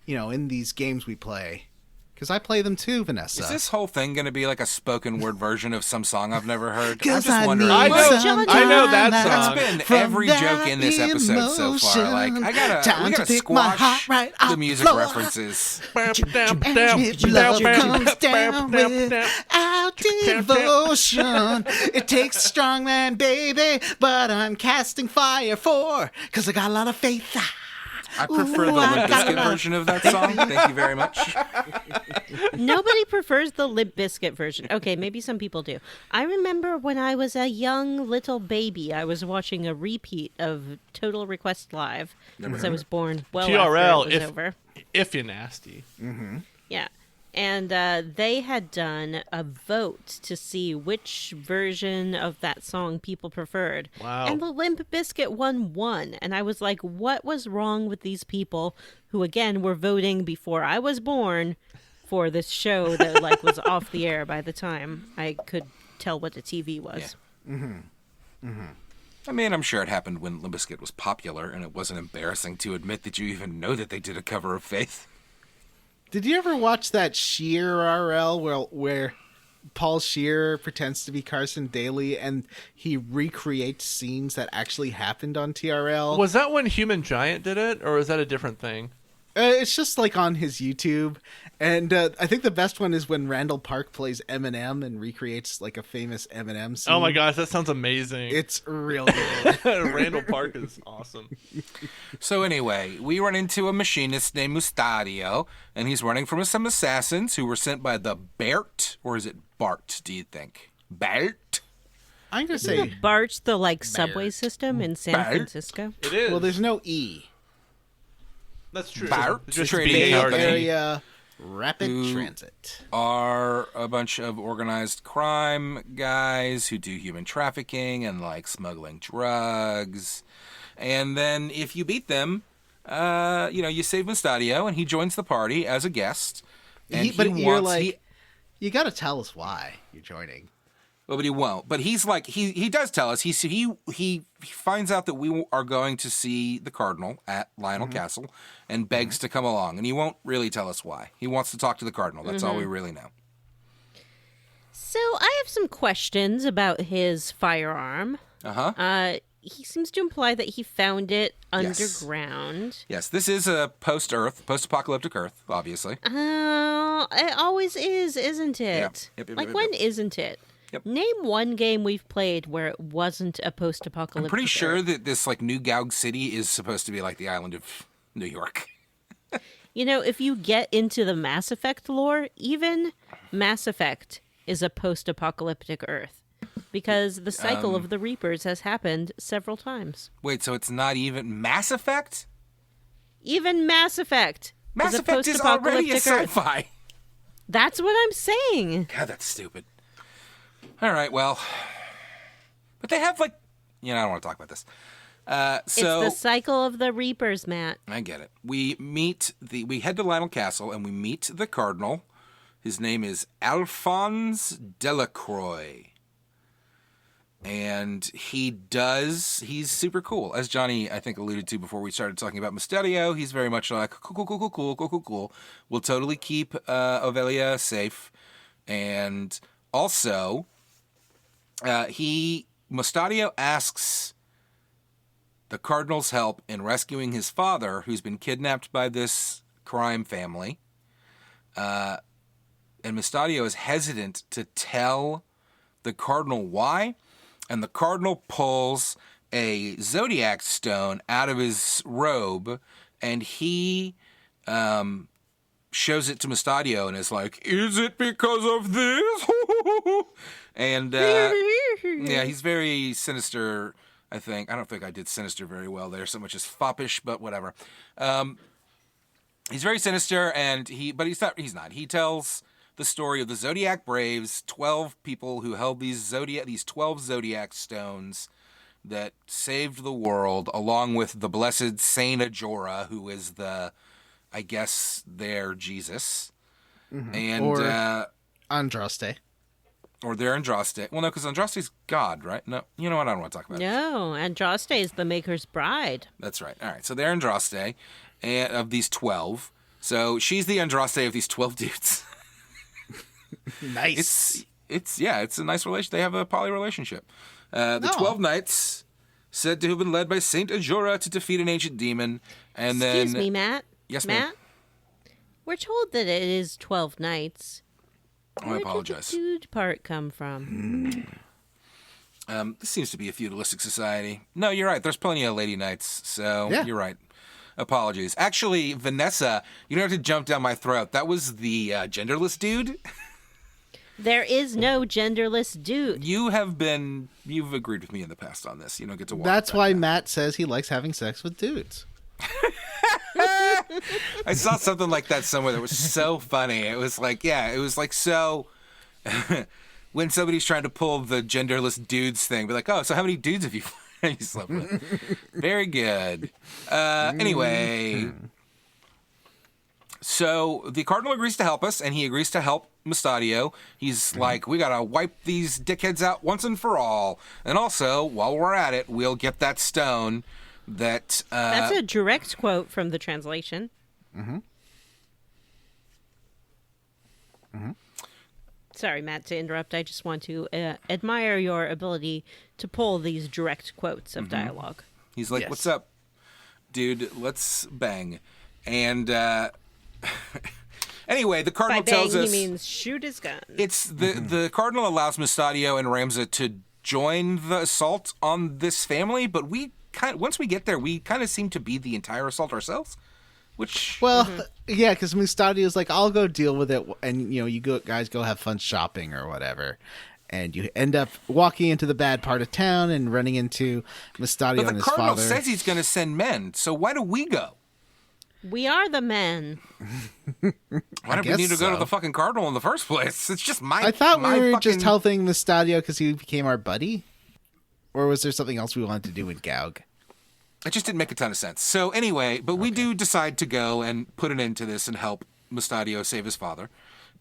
In these games we play. Because I play them too, Vanessa. Is this whole thing going to be like a spoken word version of some song I've never heard? I'm 'Cause just I wondering. need I know some that That's song. been from every joke in this that episode so far. Like, we Time to gotta pick my heart squash right the off music floor. references. If love comes down without devotion, it takes a strong man, baby, but I'm casting fire because I got a lot of faith. I prefer the Limp Bizkit version of that song. Thank you very much. Nobody prefers the Limp Bizkit version. Okay, maybe some people do. I remember when I was a young little baby, I was watching a repeat of Total Request Live because I was born well TRL, after it was over. if you're nasty. Yeah. And they had done a vote to see which version of that song people preferred. Wow. And the Limp Bizkit one won. And I was like, what was wrong with these people who, again, were voting before I was born for this show that was off the air by the time I could tell what the TV was. Yeah. I mean, I'm sure it happened when Limp Bizkit was popular, and it wasn't embarrassing to admit that you even know that they did a cover of Faith. Did you ever watch that Sheer RL where Paul Shear pretends to be Carson Daly and he recreates scenes that actually happened on TRL? Was that when Human Giant did it, or is that a different thing? It's just on his YouTube, and I think the best one is when Randall Park plays Eminem and recreates a famous Eminem scene. Oh my gosh, that sounds amazing. It's real good. Randall Park is awesome. So anyway, we run into a machinist named Mustadio, and he's running from some assassins who were sent by the Bert, or is it Bart, do you think? Bert? I'm going to say, BART, the subway system in San BART? Francisco. It is. well, there's no E. That's true. Bart? Just Trading Bay Company. Area Rapid Who- Transit. Are a bunch of organized crime guys who do human trafficking and smuggling drugs. And then if you beat them, you save Mustadio and he joins the party as a guest. And But you're wants, you got to tell us why you're joining. well, but he won't. But he's he does tell us. He finds out that we are going to see the Cardinal at Lionel Castle and begs to come along. And he won't really tell us why. He wants to talk to the Cardinal. That's all we really know. So I have some questions about his firearm. Uh-huh. He seems to imply that he found it Yes. underground. Yes, this is a post-apocalyptic Earth, obviously. It always is, isn't it? Yep, When isn't it? Yep. Name one game we've played where it wasn't a post-apocalyptic. I'm pretty sure Earth. that this New Gaug City is supposed to be like the island of New York. If you get into the Mass Effect lore, even Mass Effect is a post-apocalyptic Earth because the cycle of the Reapers has happened several times. Wait, so it's not even Mass Effect? Even Mass Effect Mass is a Effect is already a post-apocalyptic Earth. sci-fi. That's what I'm saying. God, that's stupid. All right, well, but they have I don't want to talk about this. It's the cycle of the Reapers, Matt. I get it. We head to Lionel Castle and we meet the Cardinal. His name is Alphonse Delacroix. And he's super cool. As Johnny, I think, alluded to before we started talking about Mysterio, he's very much like, cool. We'll totally keep Ovelia safe. And also, Mysterio asks the Cardinal's help in rescuing his father, who's been kidnapped by this crime family. And Mysterio is hesitant to tell the Cardinal why. And the Cardinal pulls a Zodiac stone out of his robe, and he shows it to Mysterio and is like, "Is it because of this?" And yeah, he's very sinister, I think. I don't think I did sinister very well there, so much as foppish, but whatever. He's very sinister, but he's not. He tells the story of the Zodiac Braves, 12 people who held these 12 Zodiac stones that saved the world, along with the blessed Saint Ajora, who is I guess, their Jesus. Mm-hmm. And or Andraste. Or their Andraste. Well, no, because Andraste's God, right? No, you know what? I don't want to talk about it. No, Andraste is the Maker's bride. That's right. All right, so they're Andraste of these 12. So she's the Andraste of these 12 dudes. Nice. It's a nice relation. They have a poly relationship. The 12 knights, said to have been led by Saint Ajora to defeat an ancient demon, and Excuse me, Matt. Yes, Matt? ma'am. We're told that it is 12 knights. I apologize. Where did the dude part come from? This seems to be a feudalistic society. No, you're right. There's plenty of lady knights, so You're right. Apologies. Actually, Vanessa, you don't have to jump down my throat. That was the genderless dude. There is no genderless dude. You've agreed with me in the past on this. You don't get to walk. That's why Matt says he likes having sex with dudes. I saw something like that somewhere that was so funny. It was like, so when somebody's trying to pull the genderless dudes thing, be like, oh, so how many dudes have you slept with? Very good. Anyway, so the Cardinal agrees to help us, and he agrees to help Mysterio. He's like, we gotta wipe these dickheads out once and for all. And also, while we're at it, we'll get that stone that... That's a direct quote from the translation. Mm-hmm. Mm-hmm. Sorry, Matt, to interrupt. I just want to admire your ability to pull these direct quotes of dialogue. He's like, what's up, dude? Let's bang. And anyway, the Cardinal tells us... he means shoot his gun. It's the Cardinal allows Mysterio and Ramza to join the assault on this family, but once we get there, we kind of seem to be the entire assault ourselves. Because Mustadio's like, I'll go deal with it, and you guys go have fun shopping or whatever, and you end up walking into the bad part of town and running into Mysterio and his father. But the Cardinal says he's going to send men, so why do we go? We are the men. Why did we need to go to the fucking Cardinal in the first place? It's just I thought we were just helping Mysterio because he became our buddy, or was there something else we wanted to do with Gaug? It just didn't make a ton of sense. So anyway, but we do decide to go and put an end to this and help Mysterio save his father.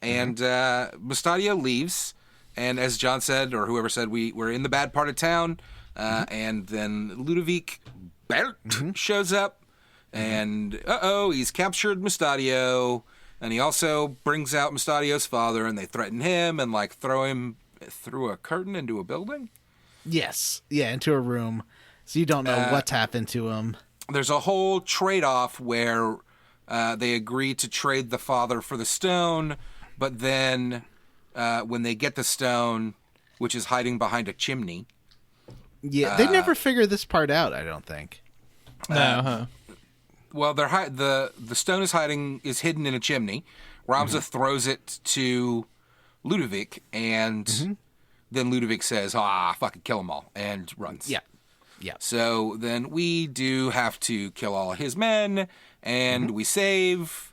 And Mysterio leaves. And as John said, or whoever said, we're in the bad part of town. And then Ludovic shows up. And, he's captured Mysterio. And he also brings out Mystadio's father. And they threaten him and, throw him through a curtain into a building. Yes. Yeah, into a room. So you don't know what's happened to him. There's a whole trade-off where they agree to trade the father for the stone, but then when they get the stone, which is hiding behind a chimney... Yeah, they never figure this part out, I don't think. No, Well, the stone is hidden in a chimney. Ramza throws it to Ludovic, and then Ludovic says, fucking kill them all, and runs. Yeah. Yeah. So then we do have to kill all of his men, and we save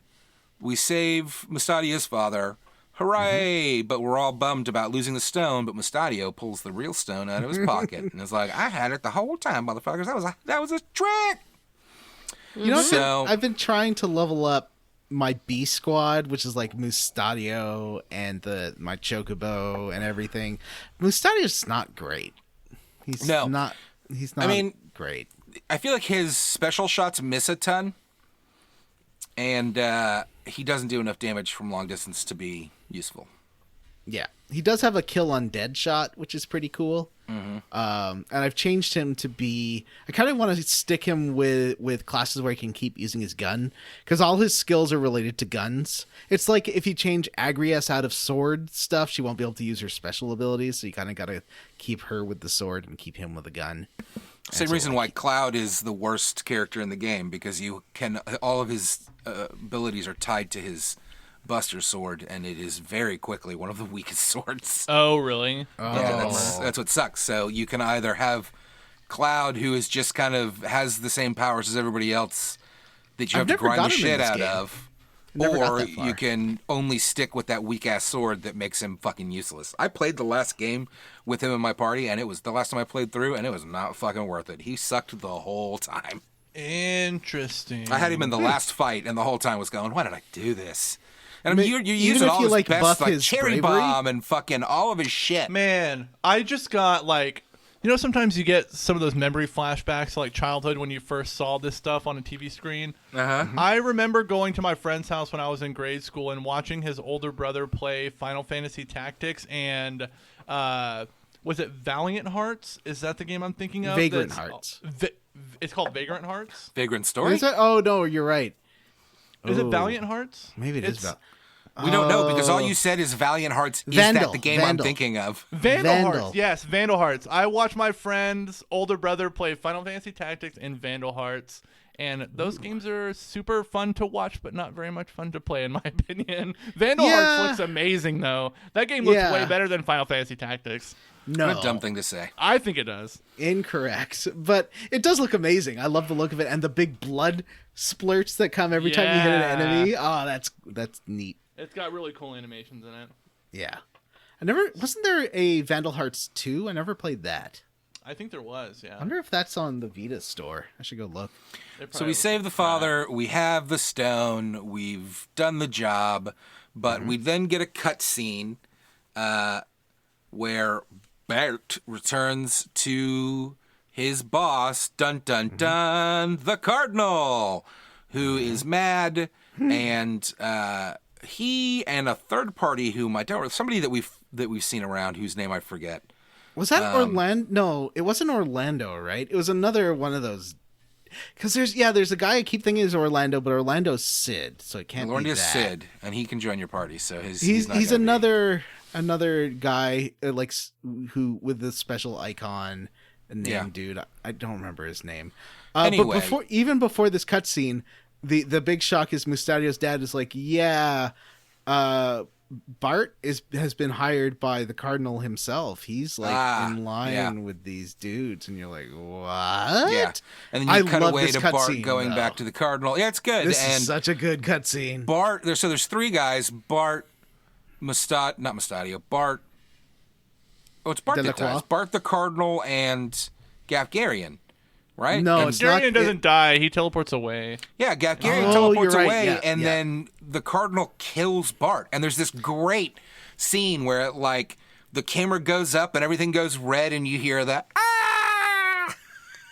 Mystadio's father, Hooray! But we're all bummed about losing the stone, but Mustadio pulls the real stone out of his pocket. And it's like, I had it the whole time, motherfuckers. That was a trick! You know, So- I've been trying to level up my B squad, which is like Mustadio and my Chocobo and everything. Mustadio's not great. He's No. not great. I feel like his special shots miss a ton, and he doesn't do enough damage from long distance to be useful. Yeah, he does have a kill on dead shot, which is pretty cool. And I've changed him to be. I kind of want to stick him with classes where he can keep using his gun, because all his skills are related to guns. It's like if you change Agrias out of sword stuff, she won't be able to use her special abilities. So you kind of got to keep her with the sword and keep him with a gun. Same reason why Cloud is the worst character in the game, because all of his abilities are tied to his Buster Sword, and it is very quickly one of the weakest swords. Oh, really? Yeah, that's what sucks. So you can either have Cloud, who is just kind of has the same powers as everybody else that you have to never grind the got him in shit this out game. of, Never got or that far. you can only stick with that weak ass sword that makes him fucking useless. I played the last game with him in my party, and it was the last time I played through, and it was not fucking worth it. He sucked the whole time. Interesting. I had him in the last fight, and the whole time was going, "Why did I do this?" And I mean, you're Even using if all you, his like, best, buff like his cherry bravery? bomb and fucking all of his shit. Man, I just got like, sometimes you get some of those memory flashbacks to like childhood when you first saw this stuff on a TV screen. I remember going to my friend's house when I was in grade school and watching his older brother play Final Fantasy Tactics and was it Valiant Hearts? Is that the game I'm thinking of? Vagrant Hearts. It's called Vagrant Hearts? Vagrant Story? Is it? Oh no, you're right. Is it Oh. Valiant Hearts? Maybe it is It's- We don't know, because all you said is Valiant Hearts. Is Vandal, that the game Vandal. I'm thinking of? Vandal Vandal. Hearts, yes, Vandal Hearts. I watched my friend's older brother play Final Fantasy Tactics and Vandal Hearts, and those games are super fun to watch, but not very much fun to play, in my opinion. Vandal Yeah. Hearts looks amazing, though. That game looks Yeah. way better than Final Fantasy Tactics. No, What a dumb thing to say. I think it does. incorrect. But it does look amazing. I love the look of it, and the big blood splurts that come every time you hit an Yeah. enemy. Oh, that's neat. It's got really cool animations in it. Yeah, wasn't there a Vandal Hearts 2? I never played that. I think there was, yeah. I wonder if that's on the Vita store. I should go look. It So probably we was. save the father, we have the stone, we've done the job, but we then get a cutscene where Bert returns to his boss, dun dun dun, the Cardinal, who is mad, and he and a third party whom I don't, somebody that we've seen around whose name I forget. Was that Orlando? No, it wasn't Orlando, right? It was another one of those. Because there's a guy I keep thinking is Orlando, but Orlando's Sid, so it can't be Lorne that. is Sid, and he can join your party, so He's not gonna be. another guy who with the special icon name, Yeah. dude. I don't remember his name. Anyway. But before this cutscene, the big shock is Mustadio's dad is like, yeah, Bart has been hired by the Cardinal himself. He's like in line with these dudes, and you're like, what? Yeah, and then I you cut love away this to Bart cutscene, going though. back to the Cardinal. Yeah, it's good. This and is such a good cutscene. Bart, there's three guys. Bart, not Mustadio. Bart. Oh, it's Bart that Delacroix? dies. Bart the Cardinal and Gafgarian, right? No, And- it's not. Garion doesn't die. He teleports away. yeah, Gafgarian Oh, teleports you're right. away, Yeah, and yeah. then the Cardinal kills Bart. And there's this great scene where the camera goes up and everything goes red, and you hear that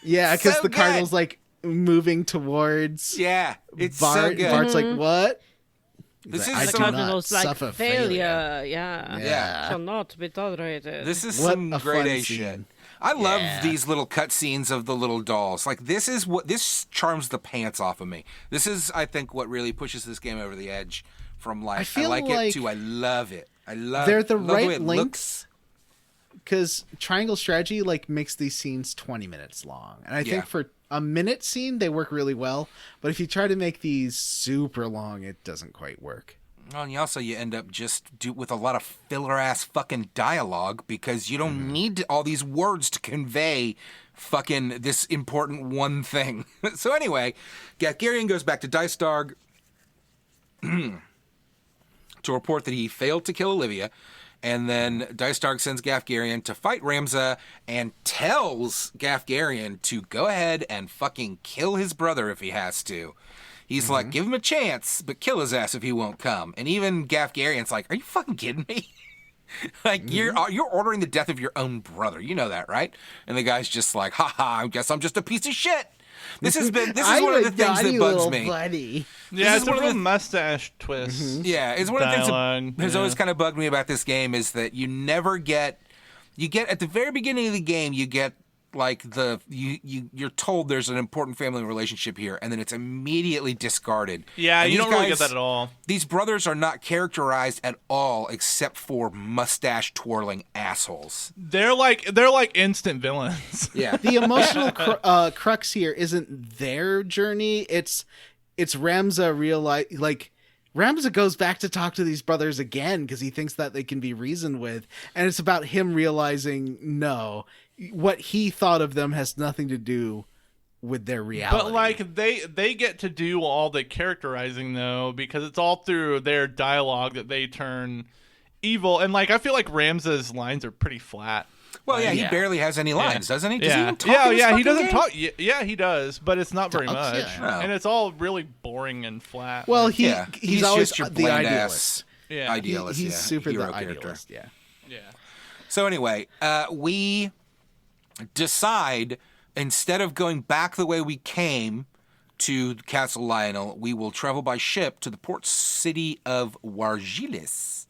Yeah, because So the good. Cardinal's like moving towards yeah, it's Bart. so good. Bart's like, what? This I is do some- not Cardinal's like suffer failure. Yeah. Yeah. Shall not be tolerated. This is What some a grade fun A scene. shit. I love Yeah. these little cutscenes of the little dolls. Like this charms the pants off of me. This is, I think, what really pushes this game over the edge. From I feel like like it to I love it. I love. they're the love way right it lengths. Because Triangle Strategy makes these scenes 20 minutes long, and I Yeah. think for a minute scene they work really well. But if you try to make these super long, it doesn't quite work. Well, and you end up with a lot of filler ass fucking dialogue because you don't need all these words to convey fucking this important one thing. So anyway, Gafgarian goes back to Dice Dog. to report that he failed to kill Olivia. And then Dice Dark sends Gafgarian to fight Ramza and tells Gafgarian to go ahead and fucking kill his brother if he has to. He's like, give him a chance, but kill his ass if he won't come. And even Gafgarian's like, are you fucking kidding me? Like, you're ordering the death of your own brother. You know that, right? And the guy's just like, haha, I guess I'm just a piece of shit. This is one of the things that bugs me. Buddy. Yeah, it's a real mustache twist. Yeah, it's one of the things Dialogue, that has always kind of bugged me about this game is that you never get at the very beginning of the game, you get like you're told there's an important family relationship here, and then it's immediately discarded. Yeah, and you don't really get that at all. These brothers are not characterized at all, except for mustache twirling assholes. They're like instant villains. Yeah, The emotional crux here isn't their journey. It's Ramza Ramza goes back to talk to these brothers again because he thinks that they can be reasoned with, and it's about him realizing no, what he thought of them has nothing to do with their reality. But like they get to do all the characterizing though, because it's all through their dialogue that they turn evil. And like I feel like Ramza's lines are pretty flat. well, yeah, he barely has any lines, doesn't he? Does he even talk in this he fucking doesn't game? talk. Yeah, he does, but it's not very Talks, much, yeah. and it's all really boring and flat. well, Yeah, he's always just your the bland idealist. yeah, idealist. He's yeah, super hero the character. idealist. Yeah. yeah. So anyway, we decide instead of going back the way we came to Castle Lionel, we will travel by ship to the port city of Wargilis.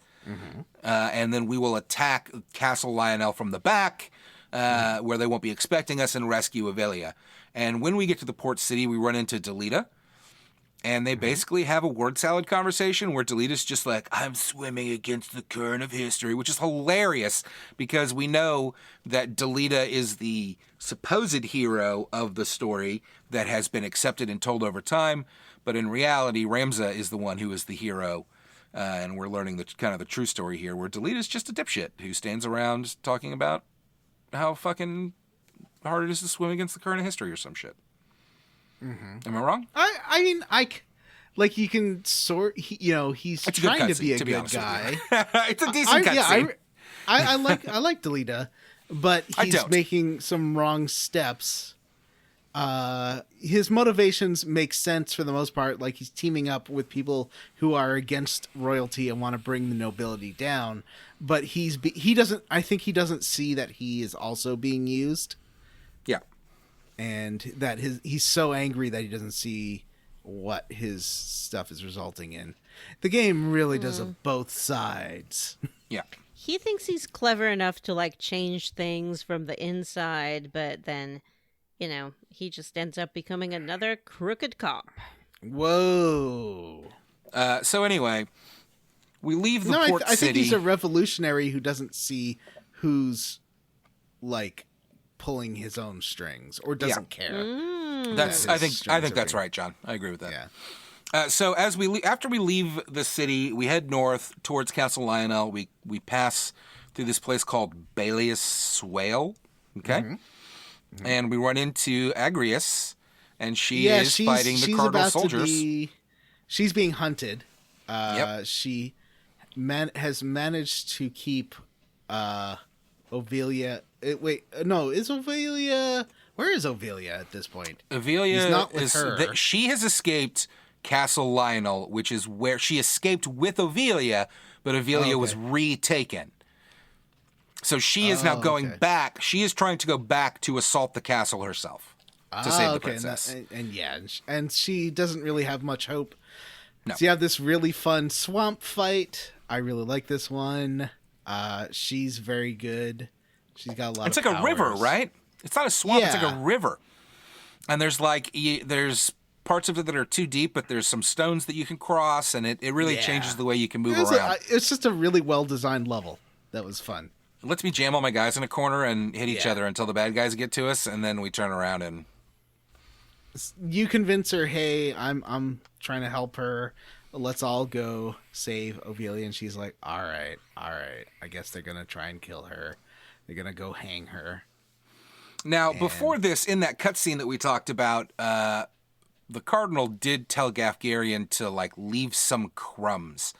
And then we will attack Castle Lionel from the back, where they won't be expecting us, and rescue Avelia. And when we get to the port city, we run into Delita. And they basically have a word salad conversation where Delita's just like, I'm swimming against the current of history, which is hilarious because we know that Delita is the supposed hero of the story that has been accepted and told over time. But in reality, Ramza is the one who is the hero. And we're learning the kind of the true story here, where Delita's just a dipshit who stands around talking about how fucking hard it is to swim against the current of history or some shit. Am I wrong? I mean, like you can sort. He's It's a good trying to cutscene, be a to be good honest with guy. It's a decent cutscene. I like Delita, but I he's don't. making some wrong steps. His motivations make sense for the most part. Like he's teaming up with people who are against royalty and want to bring the nobility down. But he doesn't. I think he doesn't see that he is also being used, Yeah. and that he's so angry that he doesn't see what his stuff is resulting in. The game really does a both sides. Yeah. He thinks he's clever enough to like change things from the inside, but then, he just ends up becoming another crooked cop. Whoa. So anyway, we leave the No, port I city. think he's a revolutionary who doesn't see who's like pulling his own strings or doesn't care. That's Yeah, I his think that's strings are right, John. I agree with that. Yeah. So as after we leave the city, we head north towards Castle Lionel. We pass through this place called Baelius Swale. Okay. And we run into Agrius, and she is fighting the Cardinal about soldiers. She's being hunted. Yep. She has managed to keep Ovelia. Is Ovelia? Where is Ovelia at this point? Avelia He's not with her. She has escaped Castle Lionel, which is where she escaped with Ovelia, but Ovelia was retaken. So she is now going back. She is trying to go back to assault the castle herself to save the princess. And she doesn't really have much hope. No. So you have this really fun swamp fight. I really like this one. She's very good. She's got a lot It's of like a river, powers. right? It's not a swamp. It's like Yeah. a river. And there's there's parts of it that are too deep, but there's some stones that you can cross, and it really changes the way you can move around. It's just a really well-designed level. That was fun. It lets me jam all my guys in a corner and hit each other until the bad guys get to us, and then we turn around and... You convince her, hey, I'm trying to help her. Let's all go save Ovelia. And she's like, all right. I guess they're going to try and kill her. They're going to go hang her. Now, before this, in that cutscene that we talked about, the Cardinal did tell Gafgarian to, leave some crumbs.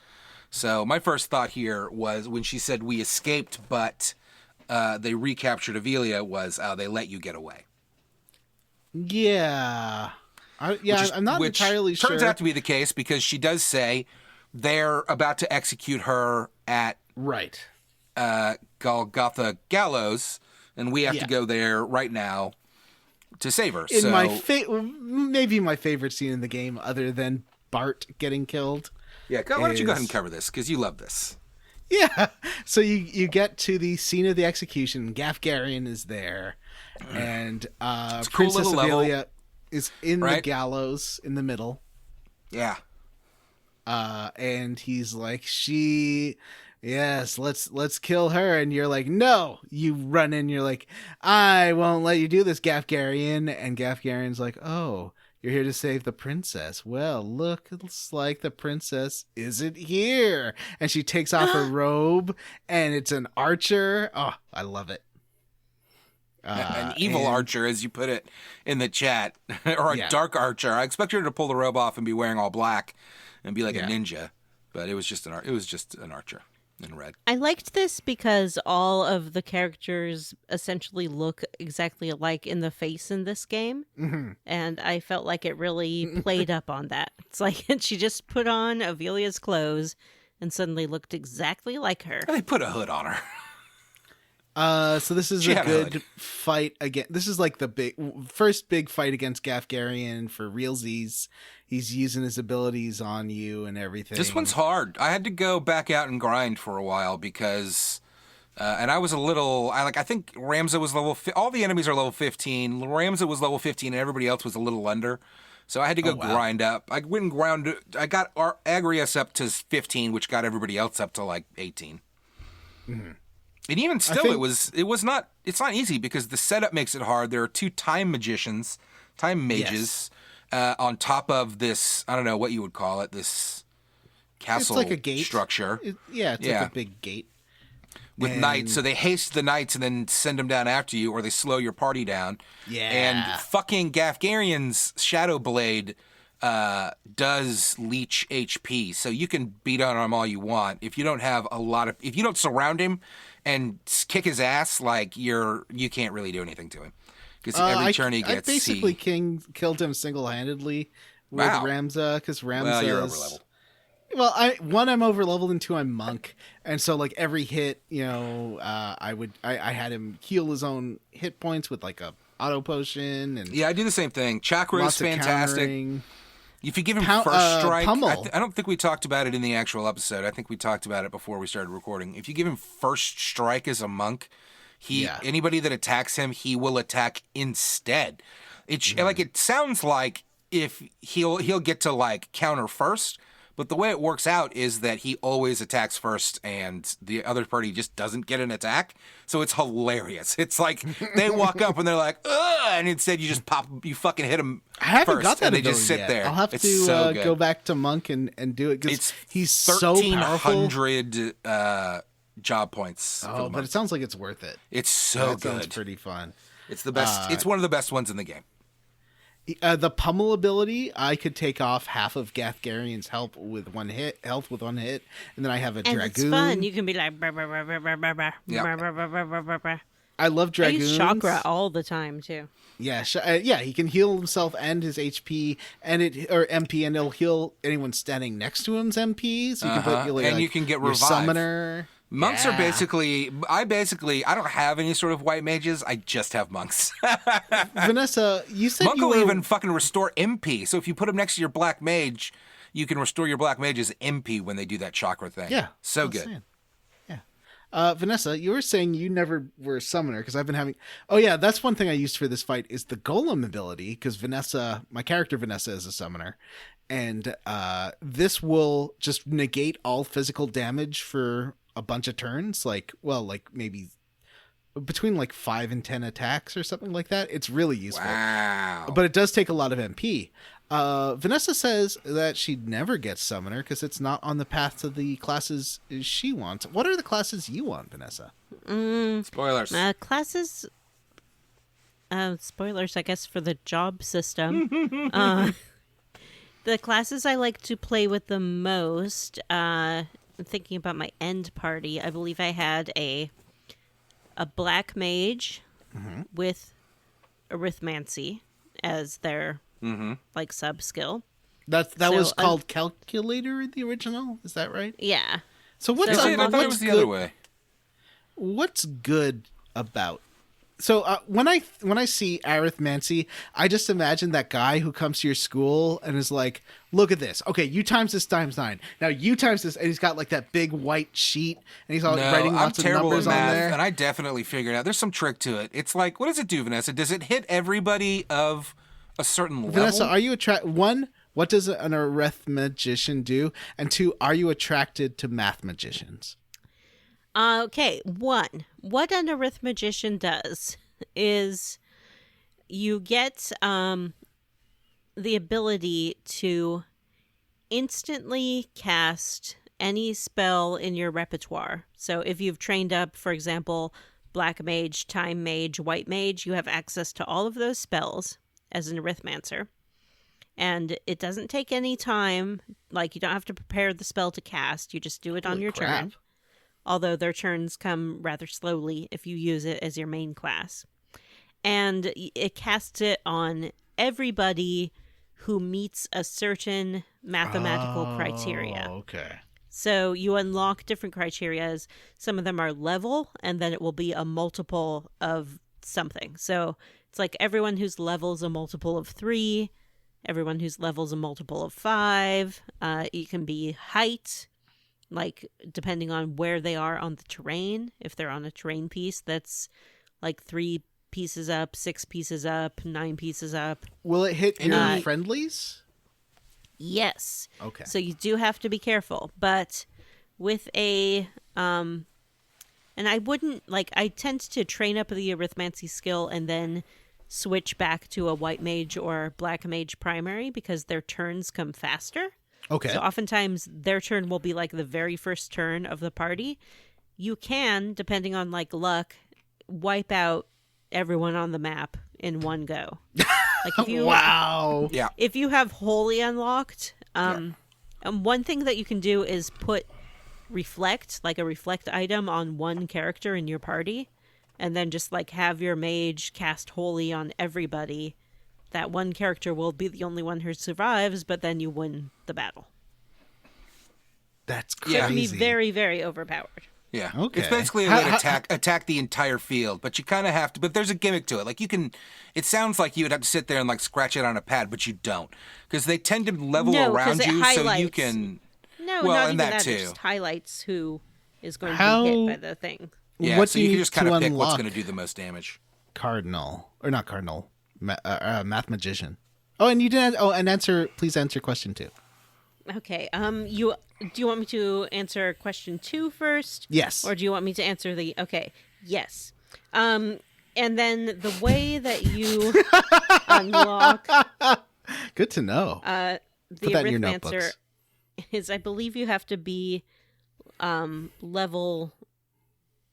So my first thought here was when she said we escaped, but they recaptured Avelia, was they let you get away. Yeah. I'm not entirely sure. Turns out to be the case because she does say they're about to execute her at right. Golgoda Gallows, and we have to go there right now to save her. Maybe my favorite scene in the game, other than Bart getting killed. Yeah, why don't you go ahead and cover this, because you love this. Yeah. So you get to the scene of the execution. Gafgarian is there, and Princess Avelia is in the gallows in the middle. Yeah. And he's like, yes, let's kill her. And you're like, no. You run in. You're like, I won't let you do this, Gafgarian. And Gafgarian's like, oh, you're here to save the princess. Well, looks like the princess isn't here. And she takes off her robe, and it's an archer. Oh, I love it. An evil archer, as you put it in the chat, or a dark archer. I expect her to pull the robe off and be wearing all black and be like a ninja, but it was just an archer in red. I liked this because all of the characters essentially look exactly alike in the face in this game, and I felt like it really played up on that. It's like she just put on Avelia's clothes and suddenly looked exactly like her. They put a hood on her. So this is a good fight again. This is like the first big fight against Gafgarian for realsies. He's using his abilities on you and everything. This one's hard. I had to go back out and grind for a while because, and I was a little. I think Ramza was level. All the enemies are level 15. Ramza was level 15, and everybody else was a little under. So I had to go grind up. I went and ground. I got Agrius up to 15, which got everybody else up to like 18. Mm-hmm. And even still, it's not easy because the setup makes it hard. There are 2 time mages, on top of this, I don't know what you would call it, this castle it's like a gate structure. It's like a big gate. With knights, so they haste the knights and then send them down after you, or they slow your party down. Yeah. And fucking Gafgarian's Shadow Blade does leech HP, so you can beat on him all you want. If you don't have if you don't surround him and kick his ass, like you can't really do anything to him because every turn he gets. I basically killed him single-handedly with Ramza because Ramza. Well, you're over-leveled. Well, I'm over-leveled, and 2, I'm monk, and so like every hit, I had him heal his own hit points with like a auto potion, and I do the same thing. Chakra is fantastic. If you give him first strike, I don't think we talked about it in the actual episode. I think we talked about it before we started recording. If you give him first strike as a monk, anybody that attacks him, he will attack instead. It sounds like if he'll get to like counter first, but the way it works out is that he always attacks first, and the other party just doesn't get an attack. So it's hilarious. It's like they walk up and they're like, ugh, and instead you just you fucking hit them I haven't first, got that and they just sit yet. there. I'll have to go back to Monk and do it because he's so powerful. 1,300 job points. Oh, but it sounds like it's worth it. It's so good. Sounds pretty fun. It's the best. It's one of the best ones in the game. The pummel ability, I could take off half of Gafgarian's health with one hit, and then I have a dragoon. It's fun. You can be like, I love dragoons. I use chakra all the time too. Yeah, he can heal himself and his HP or MP, and it'll heal anyone standing next to him's MP. So you can put you can get revived. Summoner. Monks are basically, I don't have any sort of white mages. I just have monks. Vanessa, you said Monk will even fucking restore MP. So if you put him next to your black mage, you can restore your black mage's MP when they do that chakra thing. Yeah. So good. Saying. Yeah. Vanessa, you were saying you never were a summoner because I've been having... Oh yeah, that's one thing I used for this fight is the golem ability because my character Vanessa is a summoner. And this will just negate all physical damage for a bunch of turns, like maybe between like 5 and 10 attacks or something like that. It's really useful. Wow. But it does take a lot of MP. Vanessa says that she'd never get summoner because it's not on the path to the classes she wants. What are the classes you want, Vanessa? Spoilers. Classes. Spoilers, I guess, for the job system. The classes I like to play with the most, thinking about my end party, I believe I had a black mage with arithmancy as their like sub skill. That So, was called calculator in the original. Is that right? Yeah. So what's Is it? I thought it was the other way. What's good about? So when I see arithmancy, I just imagine that guy who comes to your school and is like, "Look at this. Okay, you times this times 9. Now you times this," and he's got like that big white sheet and he's all writing lots of numbers at math, on there. and I definitely figured out there's some trick to it. It's like, what does it do, Vanessa? Does it hit everybody of a certain level? Vanessa, are you one? What does an arithmagician do? And 2, are you attracted to math magicians? Okay, 1. What an arithmagician does is you get the ability to instantly cast any spell in your repertoire. So if you've trained up, for example, Black Mage, Time Mage, White Mage, you have access to all of those spells as an arithmancer. And it doesn't take any time. Like, you don't have to prepare the spell to cast. You just do it on your turn. Although their turns come rather slowly if you use it as your main class. And it casts it on everybody who meets a certain mathematical criteria. Okay. So you unlock different criterias. Some of them are level, and then it will be a multiple of something. So it's like everyone whose level is a multiple of 3, everyone whose level is a multiple of 5. It can be height, like depending on where they are on the terrain. If they're on a terrain piece, that's like 3 pieces up, 6 pieces up, 9 pieces up. Will it hit your friendlies? Yes. Okay. So you do have to be careful, but with a and I wouldn't I tend to train up the arithmancy skill and then switch back to a white mage or black mage primary because their turns come faster. Okay. So oftentimes their turn will be like the very first turn of the party. You can, depending on luck, wipe out everyone on the map in one go. Like if you wow. Yeah. If you have Holy unlocked, one thing that you can do is put reflect, like a reflect item on one character in your party, and then just have your mage cast Holy on everybody. That one character will be the only one who survives, but then you win the battle. That's crazy. Yeah. It can be very, very overpowered. Yeah. Okay. It's basically a way to attack the entire field, but you kind of have to. But there's a gimmick to it. Like you can. It sounds like you would have to sit there and scratch it on a pad, but you don't, because they tend to level around you, so you can. No, well, not and even that that. too. It just highlights who is going to be hit by the thing. Yeah. What So do you you can need just kind to of pick what's unlock? going to do the most damage. Cardinal or not cardinal? Math magician. Oh, and you didn't. Oh, and please answer question 2. Okay. Do you want me to answer question 2 first? Yes. Or do you want me to answer okay? Yes. And then the way that you unlock Good to know. the Put that in your arithmancer notebooks. is, I believe you have to be level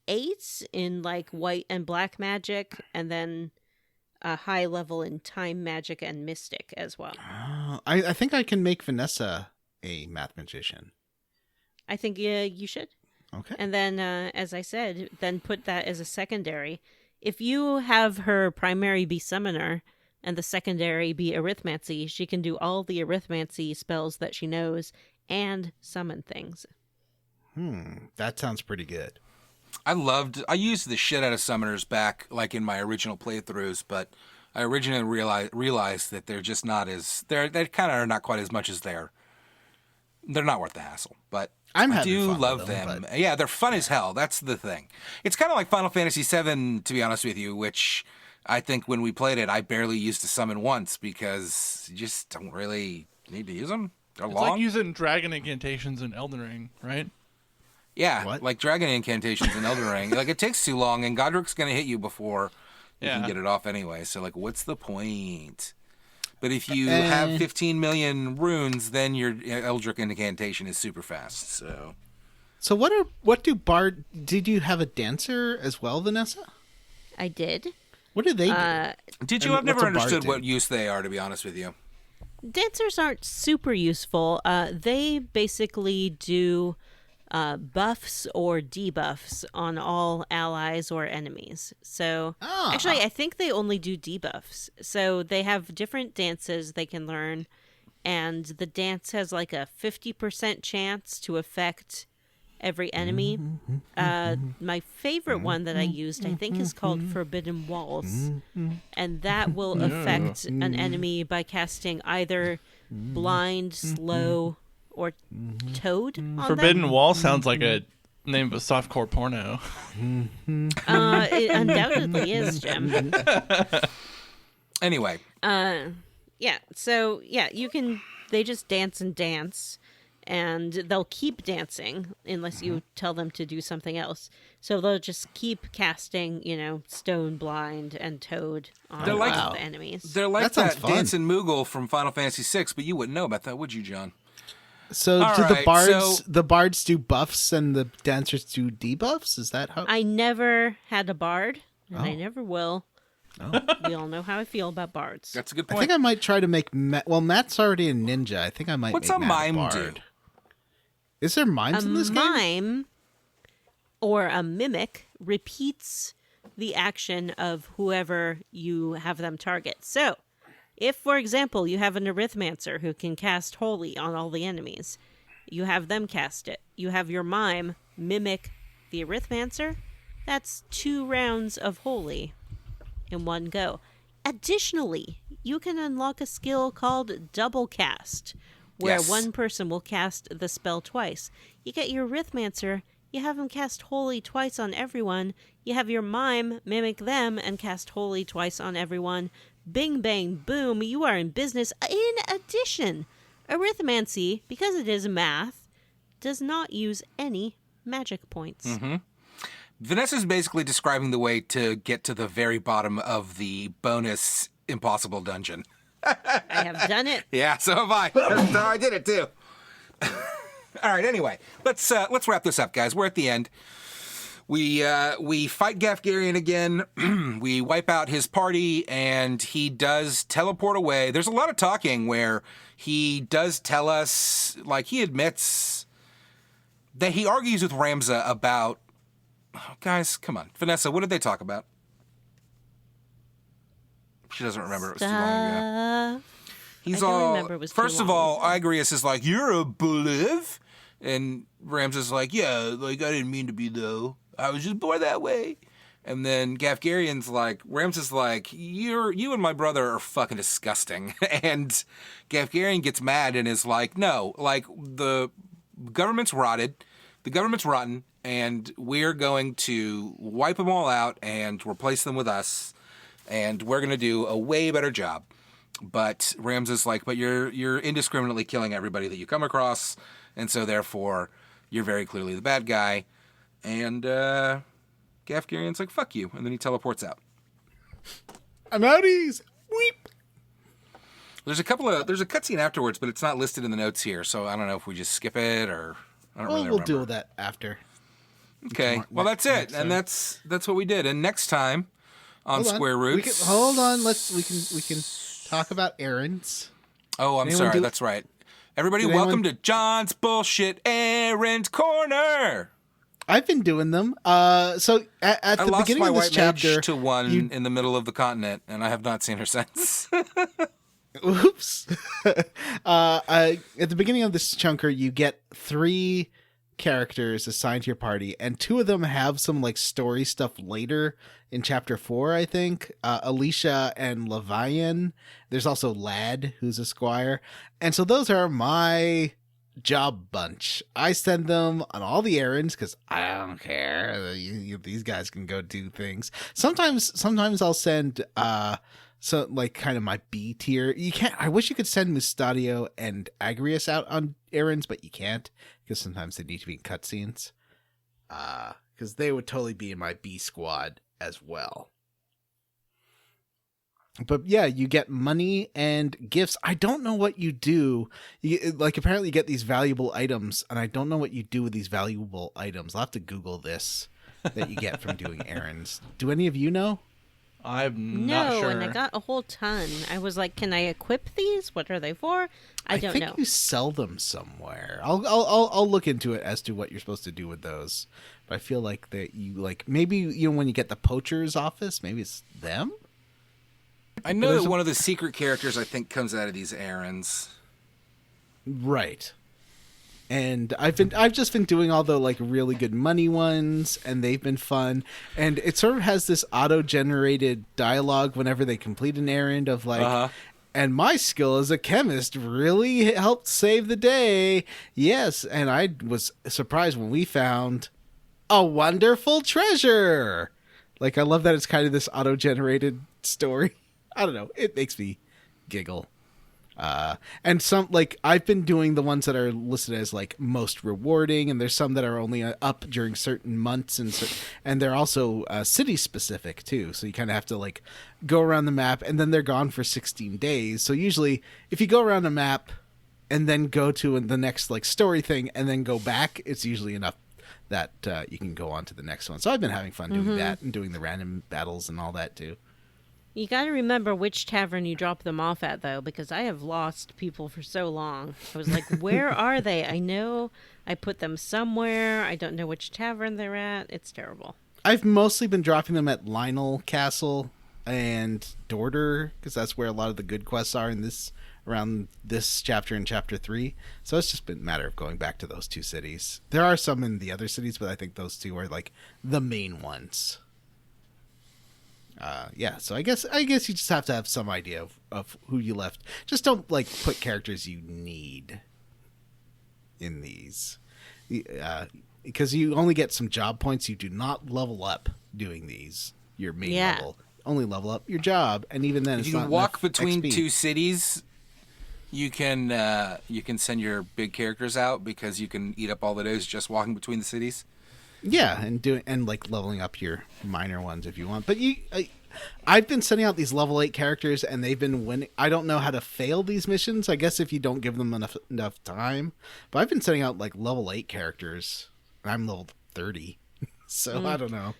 8 in white and black magic, and then a high level in time magic and mystic as well. I think I can make Vanessa a math magician. I think you should. Okay. And then, as I said, then put that as a secondary. If you have her primary be summoner and the secondary be arithmancy, she can do all the arithmancy spells that she knows and summon things. That sounds pretty good. I used the shit out of summoners back in my original playthroughs, but I originally realized that they're just not as they kind of are not quite as much as they're not worth the hassle. But I do love them. But... Yeah, they're fun as hell. That's the thing. It's kind of like Final Fantasy VII, to be honest with you, which I think when we played it, I barely used to summon once because you just don't really need to use them. They're long. It's like using dragon incantations in Elden Ring, right? Yeah, What? like dragon incantations in Elden Ring. It takes too long, and Godric's going to hit you before you can get it off anyway. So, what's the point? But if you have 15 million runes, then your Eldritch incantation is super fast. So did you have a dancer as well, Vanessa? I did. What did they do? Did you? And I've never what's a bard understood do? what use they are, to be honest with you. Dancers aren't super useful. They basically do buffs or debuffs on all allies or enemies. So actually, I think they only do debuffs. So they have different dances they can learn, and the dance has like a 50% chance to affect every enemy. My favorite one that I used, I think, is called Forbidden Walls, and that will affect an enemy by casting either blind, slow, or toad on Forbidden them. Wall sounds like a name of a softcore porno. It undoubtedly is, Jim. Anyway, Yeah, so yeah, they just dance and dance, and they'll keep dancing unless you tell them to do something else. So they'll just keep casting, Stone Blind and Toad on They're like- all the enemies. they're like That sounds that fun. Dancing Moogle from Final Fantasy VI, but you wouldn't know about that, would you, John? So All do right, the bards so- the bards do buffs and the dancers do debuffs? Is that how? I never had a bard, and I Oh. never will. We all know how I feel about bards. That's a good I point. think I might try to make Matt's already a ninja. I think I might What's make a Matt mime bard. do? Is there mimes A in this game? mime or a mimic repeats the action of whoever you have them target. So, if, for example, you have an Arithmancer who can cast Holy on all the enemies, you have them cast it. You have your mime mimic the Arithmancer. That's 2 rounds of Holy in one go. Additionally, you can unlock a skill called Double Cast, where Yes. one person will cast the spell twice. You get your Rithmancer, you have him cast Holy twice on everyone. You have your Mime mimic them and cast Holy twice on everyone. Bing, bang, boom, you are in business. In addition, Arithmancy, because it is math, does not use any magic points. Vanessa's basically describing the way to get to the very bottom of the bonus impossible dungeon. I have done it. Yeah, so have I. That's how I did it too. All right. Anyway, let's wrap this up, guys. We're at the end. We fight Gafgarian again. We wipe out his party, and he does teleport away. There's a lot of talking where he does tell us, like, he admits that he argues with Ramza about. Oh, guys, come on, Vanessa. What did they talk about? She doesn't remember. It was too long ago. He's I don't all. remember, it was too First of long. all, Igrius is like, "You're a boliv," and Ramza's like, "Yeah, like I didn't mean to be though. I was just born that way." And then Gafgarian's like, Ramza's like, "You and my brother are fucking disgusting." And Gafgarian gets mad and is like, "No, like the government's rotted, the government's rotten, and we're going to wipe them all out and replace them with us, and we're going to do a way better job." But Ramza's like, "But you're indiscriminately killing everybody that you come across, and so therefore you're very clearly the bad guy." And Gafgarian's like, "Fuck you," and then he teleports out. I'm outies. Weep. There's a cutscene afterwards, but it's not listed in the notes here, so I don't know if we just skip it or I don't Well, really we'll remember. deal with that after. Okay, well that's it, and that's what we did. And next time on Hold on. Square Roots, Hold on. We can talk about errands. Oh, I'm Anyone sorry, do- that's right. Everybody, Did welcome anyone- to John's Bullshit Errand Corner. I've been doing them. So at I the lost beginning my of this white chapter, mage to one you- in the middle of the continent, and I have not seen her since. Oops. At the beginning of this chunker, you get 3 characters assigned to your party, and 2 of them have some like story stuff later in chapter 4, I think. Alicia and Levian. There's also Lad, who's a squire. And so those are my job bunch. I send them on all the errands because I don't care. These guys can go do things. Sometimes I'll send so like kind of my B tier. You can't. I wish you could send Mustadio and Agrius out on errands, but you can't because sometimes they need to be in cutscenes. Because they would totally be in my B squad as well. But yeah, you get money and gifts. I don't know what you do. Apparently you get these valuable items, and I don't know what you do with these valuable items. I'll have to Google this that you get from doing errands. Do any of you know? I'm not sure. and I got a whole ton. I was like, can I equip these? What are they for? I don't think know. you sell them somewhere. I'll look into it as to what you're supposed to do with those. But I feel like that you like maybe when you get the poacher's office, maybe it's them. I know that one of the secret characters I think comes out of these errands. Right. And I've just been doing all the like really good money ones, and they've been fun. And it sort of has this auto-generated dialogue whenever they complete an errand of like, and my skill as a chemist really helped save the day. Yes, and I was surprised when we found a wonderful treasure. Like, I love that it's kind of this auto-generated story. I don't know. It makes me giggle. And some, like, I've been doing the ones that are listed as like most rewarding, and there's some that are only up during certain months, and they're also city specific too. So you kind of have to like go around the map, and then they're gone for 16 days. So usually, if you go around a map and then go to the next like story thing, and then go back, it's usually enough that you can go on to the next one. So I've been having fun doing that and doing the random battles and all that too. You got to remember which tavern you drop them off at, though, because I have lost people for so long. I was like, where are they? I know I put them somewhere. I don't know which tavern they're at. It's terrible. I've mostly been dropping them at Lionel Castle and Dorder, because that's where a lot of the good quests are around this chapter and chapter 3. So it's just been a matter of going back to those two cities. There are some in the other cities, but I think those two are like the main ones. So I guess you just have to have some idea of who you left. Just don't like put characters you need in these, because you only get some job points. You do not level up doing these. Your main level only level up your job, and even then, if you can walk between two cities, you can send your big characters out because you can eat up all the days just walking between the cities. Yeah, and like leveling up your minor ones if you want. But I've been sending out these level 8 characters, and they've been winning. I don't know how to fail these missions. I guess if you don't give them enough time. But I've been sending out like level 8 characters, and I'm level 30, so I don't know.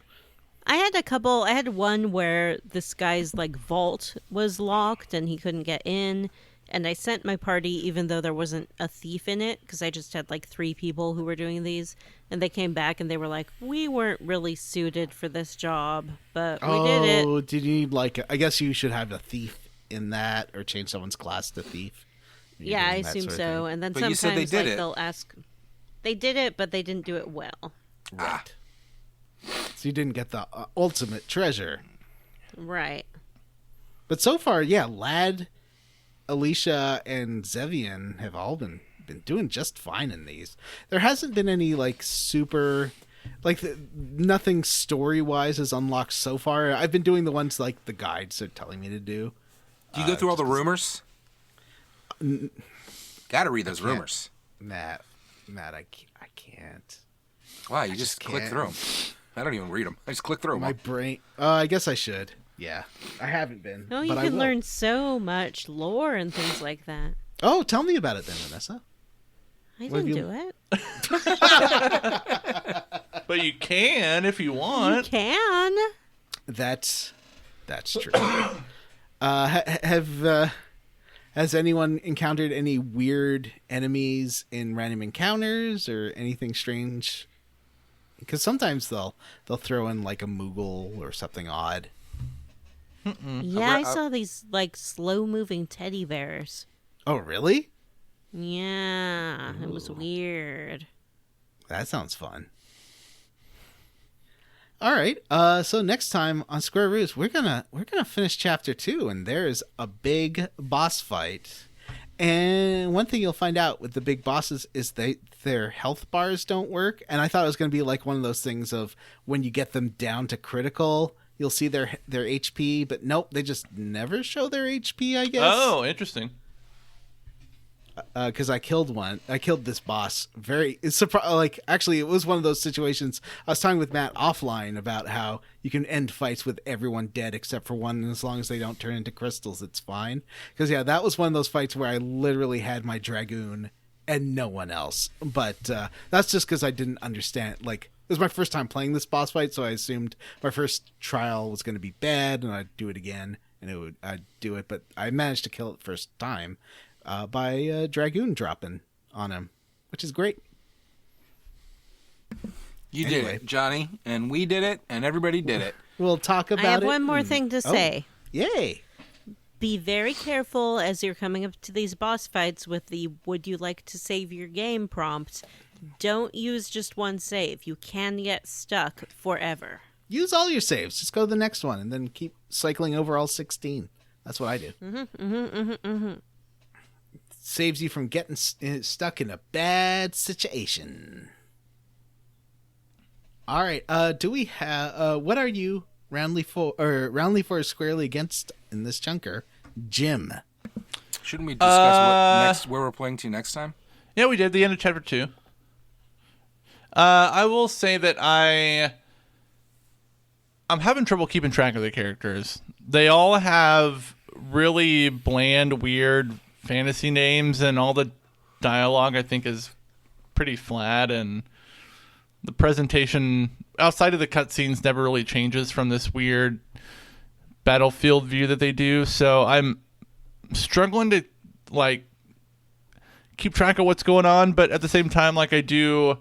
I had one where this guy's like vault was locked and he couldn't get in. And I sent my party, even though there wasn't a thief in it, because I just had like 3 people who were doing these. And they came back and they were like, we weren't really suited for this job, but we did it. Oh, did you like, I guess you should have a thief in that, or change someone's class to thief. Yeah, I assume so. And then sometimes you said they'll ask. They did it, but they didn't do it well. Right. So you didn't get the ultimate treasure. Right. But so far, yeah, Lad, Alicia, and Zevian have all been doing just fine in these. There hasn't been any like super, like nothing story wise is unlocked so far. I've been doing the ones like the guides are telling me to do. Do you go through all the rumors? Gotta read those rumors. Matt, I can't. Wow, you just click through them. I don't even read them. I just click through them. My brain. I guess I should. Yeah, I haven't been. Oh, you can learn so much lore and things like that. Oh, tell me about it then, Vanessa. I didn't do it. But you can if you want. You can. That's true. Has anyone encountered any weird enemies in random encounters or anything strange? Because sometimes they'll throw in like a Moogle or something odd. Yeah, I saw these like slow moving teddy bears. Oh, really? Yeah, it was weird. That sounds fun. All right. So next time on Square Roots, we're gonna finish chapter 2, and there's a big boss fight. And one thing you'll find out with the big bosses is their health bars don't work. And I thought it was gonna be like one of those things of when you get them down to critical, you'll see their HP, but nope, they just never show their HP, I guess. Oh, interesting. Because I killed this boss. Actually, it was one of those situations. I was talking with Matt offline about how you can end fights with everyone dead except for one, and as long as they don't turn into crystals, it's fine. Because yeah, that was one of those fights where I literally had my Dragoon and no one else. But that's just because I didn't understand. Like, was my first time playing this boss fight, so I assumed my first trial was going to be bad, and I'd do it again, and I'd do it. But I managed to kill it first time by Dragoon dropping on him, which is great. You did it, Johnny, and we did it, and everybody did it. We'll talk about it. I have one more thing to say. Yay! Be very careful as you're coming up to these boss fights with the "would you like to save your game" prompt. Don't use just one save. You can get stuck forever. Use all your saves. Just go to the next one and then keep cycling over all 16. That's what I do. Saves you from getting stuck in a bad situation. All right. Do we have? What are you roundly for or squarely against in this chunker? Jim. Shouldn't we discuss where we're playing to next time? Yeah, we did. The end of chapter 2. I will say that I'm having trouble keeping track of the characters. They all have really bland, weird fantasy names, and all the dialogue I think is pretty flat, and the presentation outside of the cutscenes never really changes from this weird battlefield view that they do. So I'm struggling to like keep track of what's going on, but at the same time, like I do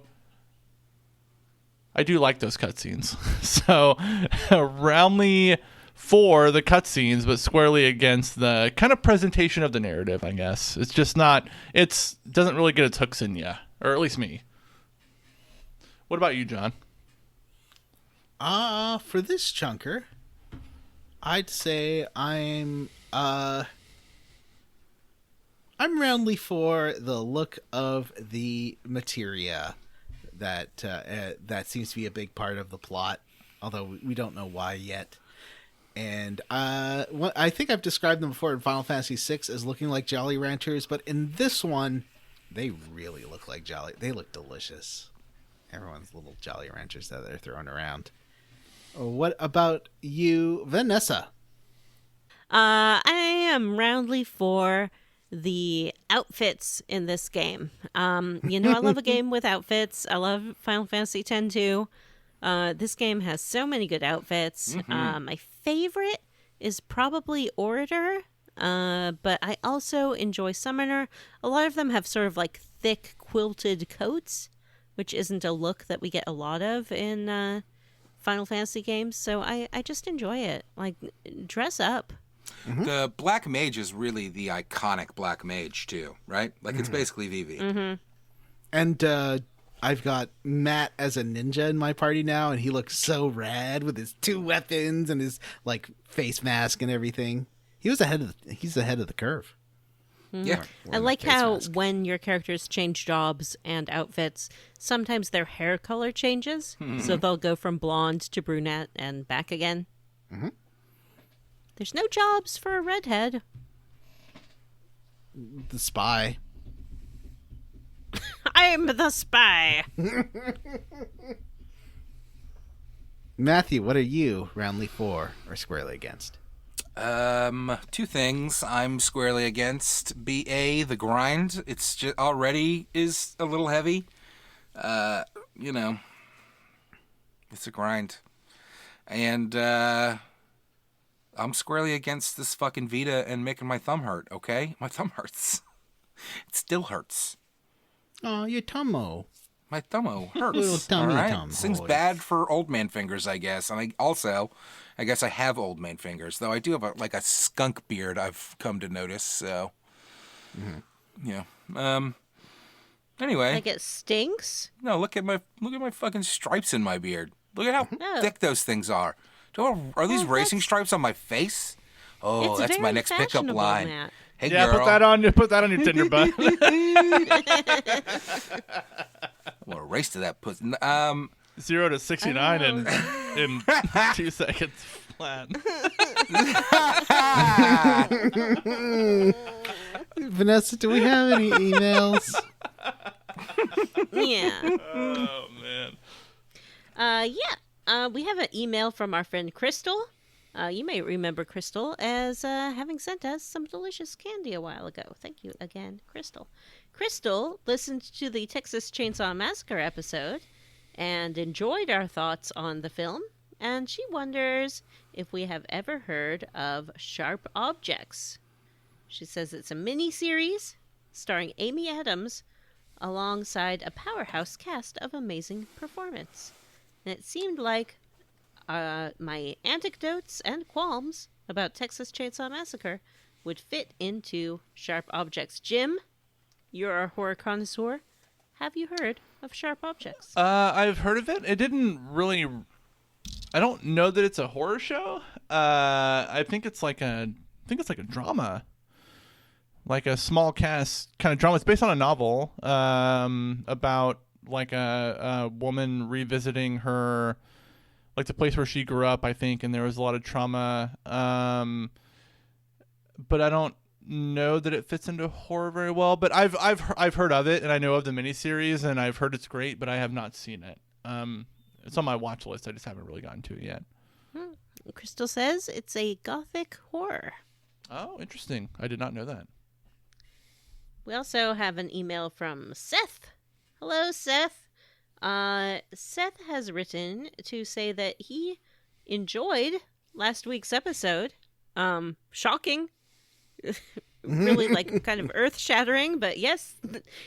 like those cutscenes. So roundly for the cutscenes, but squarely against the kind of presentation of the narrative, I guess. It's just not, doesn't really get its hooks in you, or at least me. What about you, John? For this chunker, I'd say I'm roundly for the look of the materia that seems to be a big part of the plot, although we don't know why yet. And I think I've described them before in Final Fantasy VI as looking like Jolly Ranchers, but in this one, they really look like Jolly. They look delicious. Everyone's little Jolly Ranchers that they're throwing around. What about you, Vanessa? I am roundly for the outfits in this game. I love a game with outfits. I love Final Fantasy X too. This game has so many good outfits. My favorite is probably Orator, but I also enjoy Summoner. A lot of them have sort of like thick quilted coats, which isn't a look that we get a lot of in Final Fantasy games. So I just enjoy it. Like, dress up. The Black Mage is really the iconic Black Mage too, right? Like it's basically Vivi. And I've got Matt as a ninja in my party now, and he looks so rad with his 2 weapons and his like face mask and everything. He's ahead of the curve. Yeah. I like how when your characters change jobs and outfits, sometimes their hair color changes. So they'll go from blonde to brunette and back again. There's no jobs for a redhead. The spy. I'm the spy. Matthew, what are you roundly for or squarely against? 2 things I'm squarely against. BA, the grind. It's just already is a little heavy. It's a grind. And I'm squarely against this fucking Vita and making my thumb hurt, okay? My thumb hurts. It still hurts. Oh, your tummo. My thumbo hurts. Little tummy all right? tum. This thing's bad for old man fingers, I guess. And I guess I have old man fingers, though I do have a skunk beard I've come to notice, so. Yeah. Anyway. Like it stinks? No, look at my fucking stripes in my beard. Look at how thick those things are. Are these racing stripes on my face? Oh, that's my next pickup line. Matt. Hey, Yeah, girl. put that on your Tinder, bud. I'm gonna race to that pussy. 0 to 69 in 2 seconds flat. Vanessa, do we have any emails? Yeah. Oh man. We have an email from our friend Crystal. You may remember Crystal as having sent us some delicious candy a while ago. Thank you again, Crystal. Crystal listened to the Texas Chainsaw Massacre episode and enjoyed our thoughts on the film, and she wonders if we have ever heard of Sharp Objects. She says it's a mini-series starring Amy Adams alongside a powerhouse cast of amazing performance. And it seemed like my anecdotes and qualms about Texas Chainsaw Massacre would fit into Sharp Objects. Jim, you're a horror connoisseur. Have you heard of Sharp Objects? I've heard of it. It didn't really. I don't know that it's a horror show. I think it's like a drama, like a small cast kind of drama. It's based on a novel about like a woman revisiting her, like the place where she grew up, I think, and there was a lot of trauma. But I don't know that it fits into horror very well. But I've heard of it, and I know of the miniseries, and I've heard it's great, but I have not seen it. It's on my watch list. I just haven't really gotten to it yet. Crystal says it's a gothic horror. Oh, interesting. I did not know that. We also have an email from Seth. Hello, Seth. Seth has written to say that he enjoyed last week's episode. Shocking. Really like kind of earth-shattering, but yes,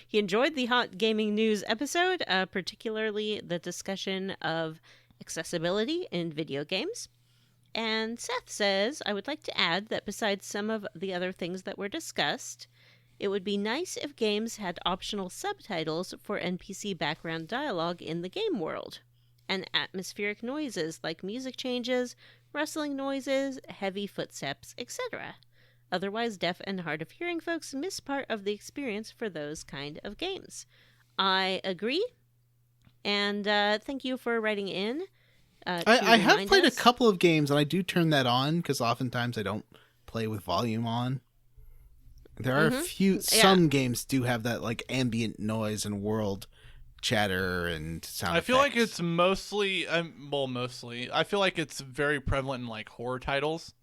he enjoyed the Hot Gaming News episode, particularly the discussion of accessibility in video games. And Seth says, I would like to add that besides some of the other things that were discussed, it would be nice if games had optional subtitles for NPC background dialogue in the game world, and atmospheric noises like music changes, rustling noises, heavy footsteps, etc. Otherwise, deaf and hard of hearing folks miss part of the experience for those kind of games. I agree, and thank you for writing in. I have played a couple of games, and I do turn that on because oftentimes I don't play with volume on. There are some games do have that like ambient noise and world chatter and sound I feel effects. like it's mostly. I feel like it's very prevalent in like horror titles.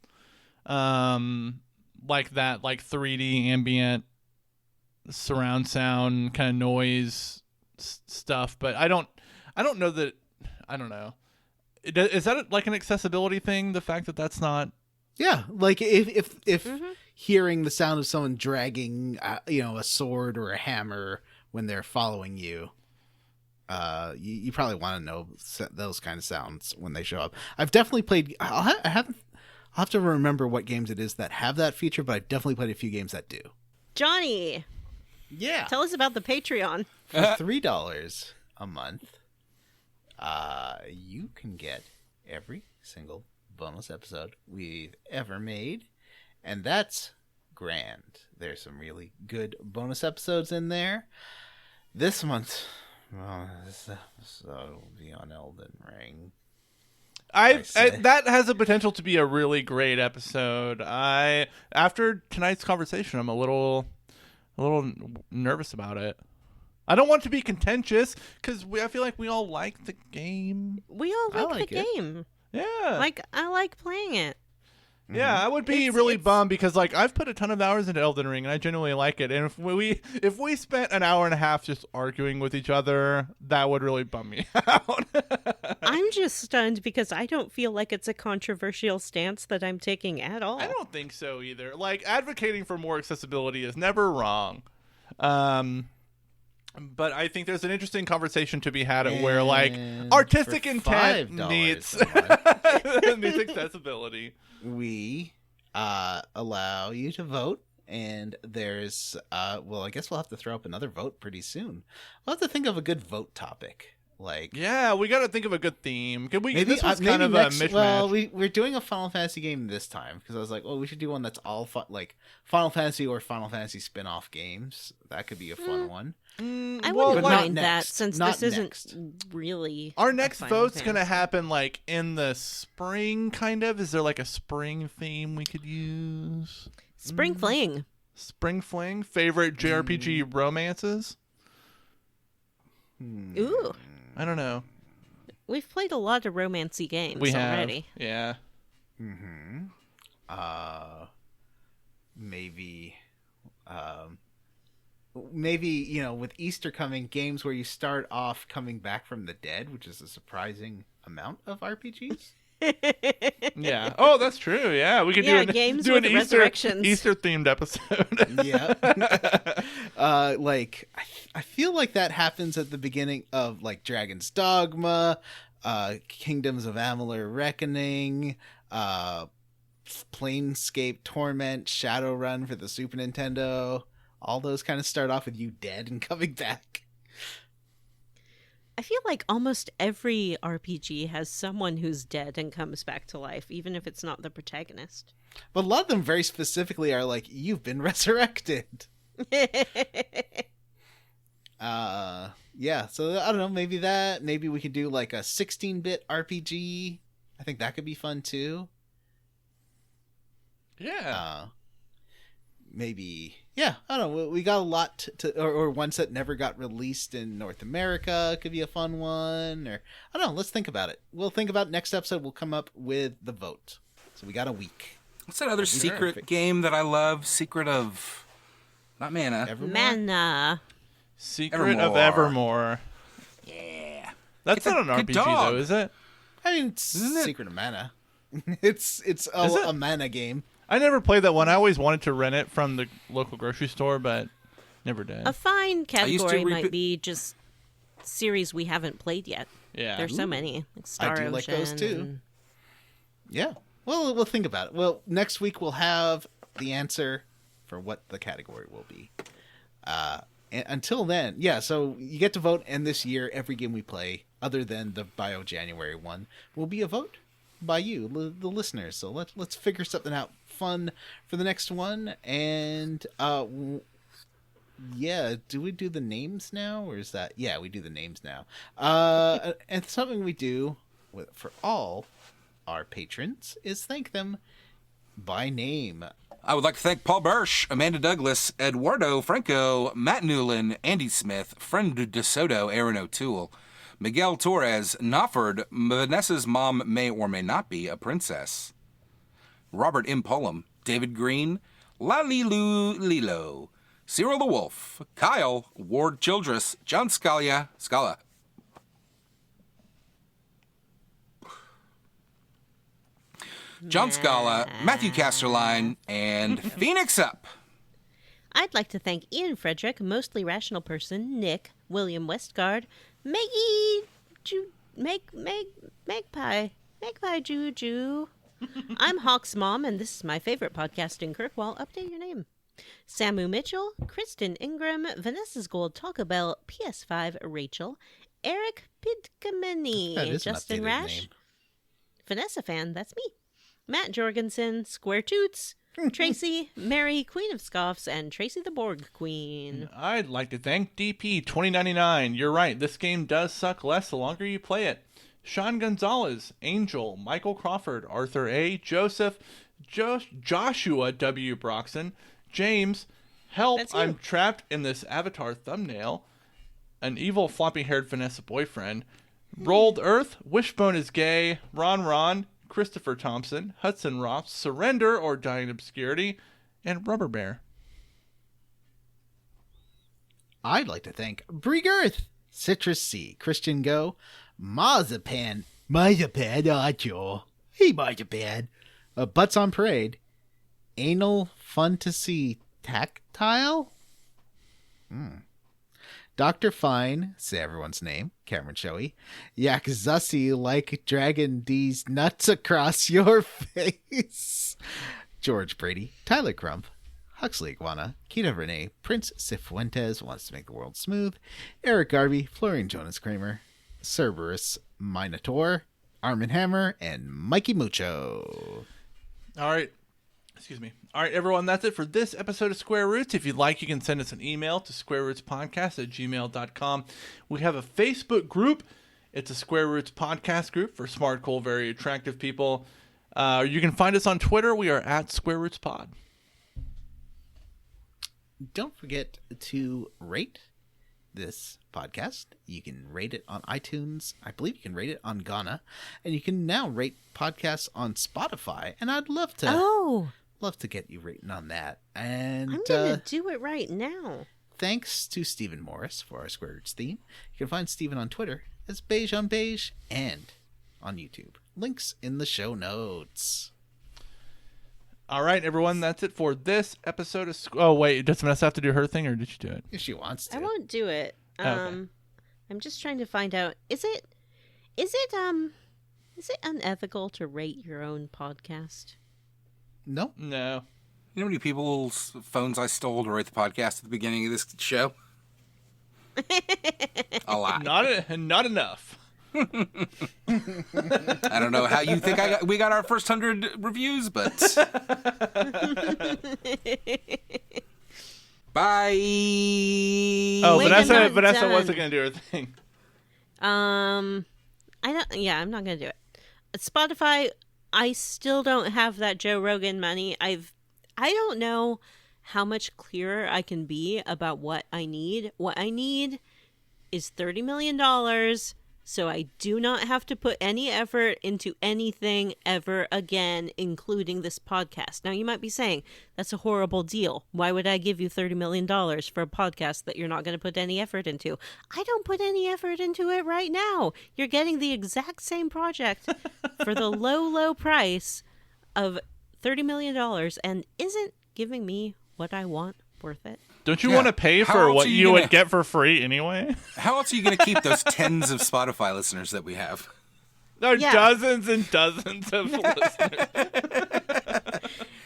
Like that, like 3D ambient surround sound kind of noise stuff, but I don't know that. I don't know. Is that like an accessibility thing? The fact that that's not. Yeah, like if hearing the sound of someone dragging, a sword or a hammer when they're following you, you probably want to know those kind of sounds when they show up. I've definitely played. I'll have to remember what games it is that have that feature, but I've definitely played a few games that do. Johnny, Yeah, tell us about the Patreon. for $3 a month, you can get every single bonus episode we've ever made, and that's grand. There's some really good bonus episodes in there. This month, this episode will be on Elden Ring. That has the potential to be a really great episode. After tonight's conversation, I'm a little nervous about it. I don't want to be contentious because I feel like we all like the game. We all like the it. game. Yeah. Like, I like playing it. Yeah, I would be really bummed because like I've put a ton of hours into Elden Ring and I genuinely like it. And if we spent an hour and a half just arguing with each other, that would really bum me out. I'm just stunned because I don't feel like it's a controversial stance that I'm taking at all. I don't think so either. Like advocating for more accessibility is never wrong. But I think there's an interesting conversation to be had at where like artistic intent needs accessibility. We allow you to vote, and there's I guess we'll have to throw up another vote pretty soon. We'll have to think of a good vote topic. Like, yeah, we got to think of a good theme. Can we? Maybe, this was maybe kind of next, a mishmash. Well, we're doing a Final Fantasy game this time because I was like, we should do one that's all like Final Fantasy or Final Fantasy spin-off games. That could be a fun one. I well, wouldn't but not mind that next. since Not this next. isn't really. Our a next Final vote's Fantasy. gonna happen like in the spring, kind of. Is there like a spring theme we could use? Spring Fling. Spring Fling, favorite JRPG romances? Ooh. I don't know. We've played a lot of romancy games We have, already. yeah. Maybe maybe, with Easter coming, games where you start off coming back from the dead, which is a surprising amount of RPGs. Yeah. Oh, that's true. Yeah, we could games do with an resurrections. Easter themed episode. Yeah. I feel like that happens at the beginning of like Dragon's Dogma, Kingdoms of Amalur Reckoning, Planescape Torment, Shadowrun for the Super Nintendo. All those kind of start off with you dead and coming back. I feel like almost every RPG has someone who's dead and comes back to life, even if it's not the protagonist. But a lot of them very specifically are like, you've been resurrected. Yeah, so I don't know, maybe we could do like a 16-bit RPG. I think that could be fun too. Yeah. Maybe, yeah, I don't know. We got a lot or ones that never got released in North America could be a fun one. Or I don't know. Let's think about it. We'll think about next episode. We'll come up with the vote. So we got a week. What's that other secret game that I love? Secret of, not Mana. Evermore? Mana. Secret of Evermore. Yeah. That's not an good RPG dog. though, is it? I mean, it's Isn't it? Secret of Mana. It's a mana game. I never played that one. I always wanted to rent it from the local grocery store, but never did. A fine category might repeat- be just series we haven't played yet. Yeah. There's so many. Like Star I do Ocean. like those too. and- Yeah. Well, we'll think about it. Well, next week we'll have the answer for what the category will be. And until then, yeah, so you get to vote, and this year, every game we play, other than the Bio-January one, will be a vote by you, the listeners. So let's figure something out fun for the next one. And, yeah, do we do the names now, or is that... Yeah, we do the names now. And something we do for all our patrons is thank them by name. I would like to thank Paul Bursch, Amanda Douglas, Eduardo Franco, Matt Newland, Andy Smith, Friend DeSoto, Aaron O'Toole, Miguel Torres, Nofford, Vanessa's mom may or may not be a princess, Robert M. Pullum, David Green, Lalilu Lilo, Cyril the Wolf, Kyle, Ward Childress, John Scala, John Scala, Matthew Casterline, and Phoenix Up. I'd like to thank Ian Frederick, Mostly Rational Person, Nick, William Westgard, Maggie, Magpie Juju. I'm Hawk's mom, and this is my favorite podcast in Kirkwall. Update your name. Samu Mitchell, Kristen Ingram, Vanessa's Gold Taco Bell, PS5 Rachel, Eric Pidkameni, That is an Justin updated Rash, name. Vanessa fan, that's me. Matt Jorgensen, Square Toots, Tracy, Mary, Queen of Scoffs, and Tracy the Borg Queen. I'd like to thank DP 2099. You're right, this game does suck less the longer you play it. Sean Gonzalez, Angel, Michael Crawford, Arthur A, Joseph, Joshua W. Broxson, James, Help, That's you. I'm trapped in this avatar thumbnail, an evil floppy-haired Vanessa boyfriend, Rolled Earth, Wishbone is gay, Ron, Christopher Thompson, Hudson Roth, Surrender or Die in Obscurity, and Rubber Bear. I'd like to thank Breegirth, Citrus C, Christian Go, Marzipan, Acho, hey Marzipan, Butts on Parade, Anal Fantasy Tactile, Dr. Fine, say everyone's name, Cameron Shoei, Yakzussi like Dragon D's nuts across your face, George Brady, Tyler Crump, Huxley Iguana, Kita Renee, Prince Cifuentes wants to make the world smooth, Eric Garvey, Florian Jonas Kramer, Cerberus Minotaur, Armin Hammer, and Mikey Mucho. All right. Excuse me. All right, everyone, that's it for this episode of Square Roots. If you'd like, you can send us an email to squarerootspodcast@gmail.com. We have a Facebook group. It's a Square Roots podcast group for smart, cool, very attractive people. You can find us on Twitter. We are at Square Roots Pod. Don't forget to rate this podcast. You can rate it on iTunes. I believe you can rate it on Ghana. And you can now rate podcasts on Spotify. And I'd love to... Oh, Love to get you rating on that. And I'm going to do it right now. thanks to Stephen Morris for our Square Roots theme. You can find Stephen on Twitter as Beige on Beige and on YouTube. Links in the show notes. All right, everyone, that's it for this episode of... Oh, wait, does Vanessa have to do her thing, or did she do it? If she wants to. I won't do it. Okay. I'm just trying to find out, is it unethical to rate your own podcast? No. No. You know how many people's phones I stole to write the podcast at the beginning of this show? A lot. Not enough. I don't know how you think we got our first 100 reviews, but... Bye! Oh, Wait, Vanessa I'm not done. wasn't going to do her thing. I'm not gonna do it. Spotify, I still don't have that Joe Rogan money. I don't know how much clearer I can be about what I need. What I need is $30 million, so I do not have to put any effort into anything ever again, including this podcast. Now, you might be saying, that's a horrible deal. Why would I give you $30 million for a podcast that you're not going to put any effort into? I don't put any effort into it right now. You're getting the exact same project for the low price of $30 million and isn't giving me what I want worth it. Don't you Yeah. want to pay How for else what are you you would gonna- get for free anyway? How else are you going to keep those tens of Spotify listeners that we have? There are Yeah. dozens and dozens of listeners.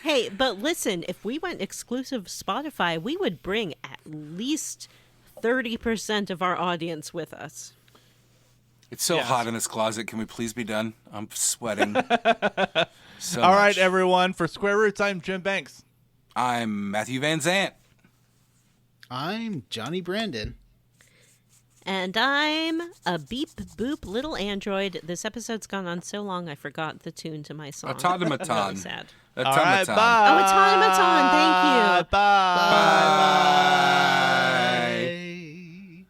Hey, but listen, if we went exclusive Spotify, we would bring at least 30% of our audience with us. It's so Yes. hot in this closet. Can we please be done? I'm sweating. So All right, much. everyone. For Square Roots, I'm Jim Banks. I'm Matthew Van Zant. I'm Johnny Brandon. And I'm a beep boop little android. This episode's gone on so long I forgot the tune to my song. Automaton. I'm really sad. All right, Automaton. bye. Oh, Automaton, thank you. Bye.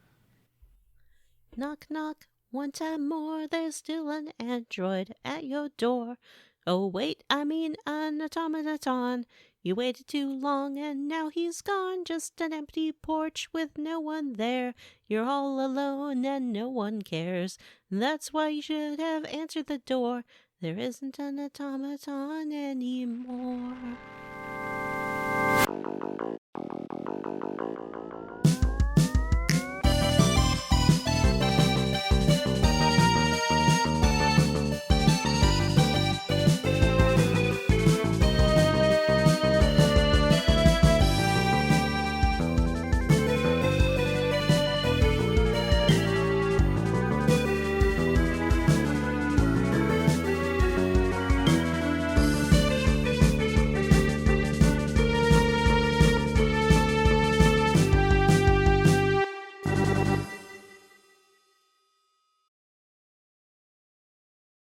Knock, knock, one time more. There's still an android at your door. Oh, wait, I mean an automaton. You waited too long and now he's gone. Just an empty porch with no one there. You're all alone and no one cares. That's why you should have answered the door. There isn't an automaton anymore.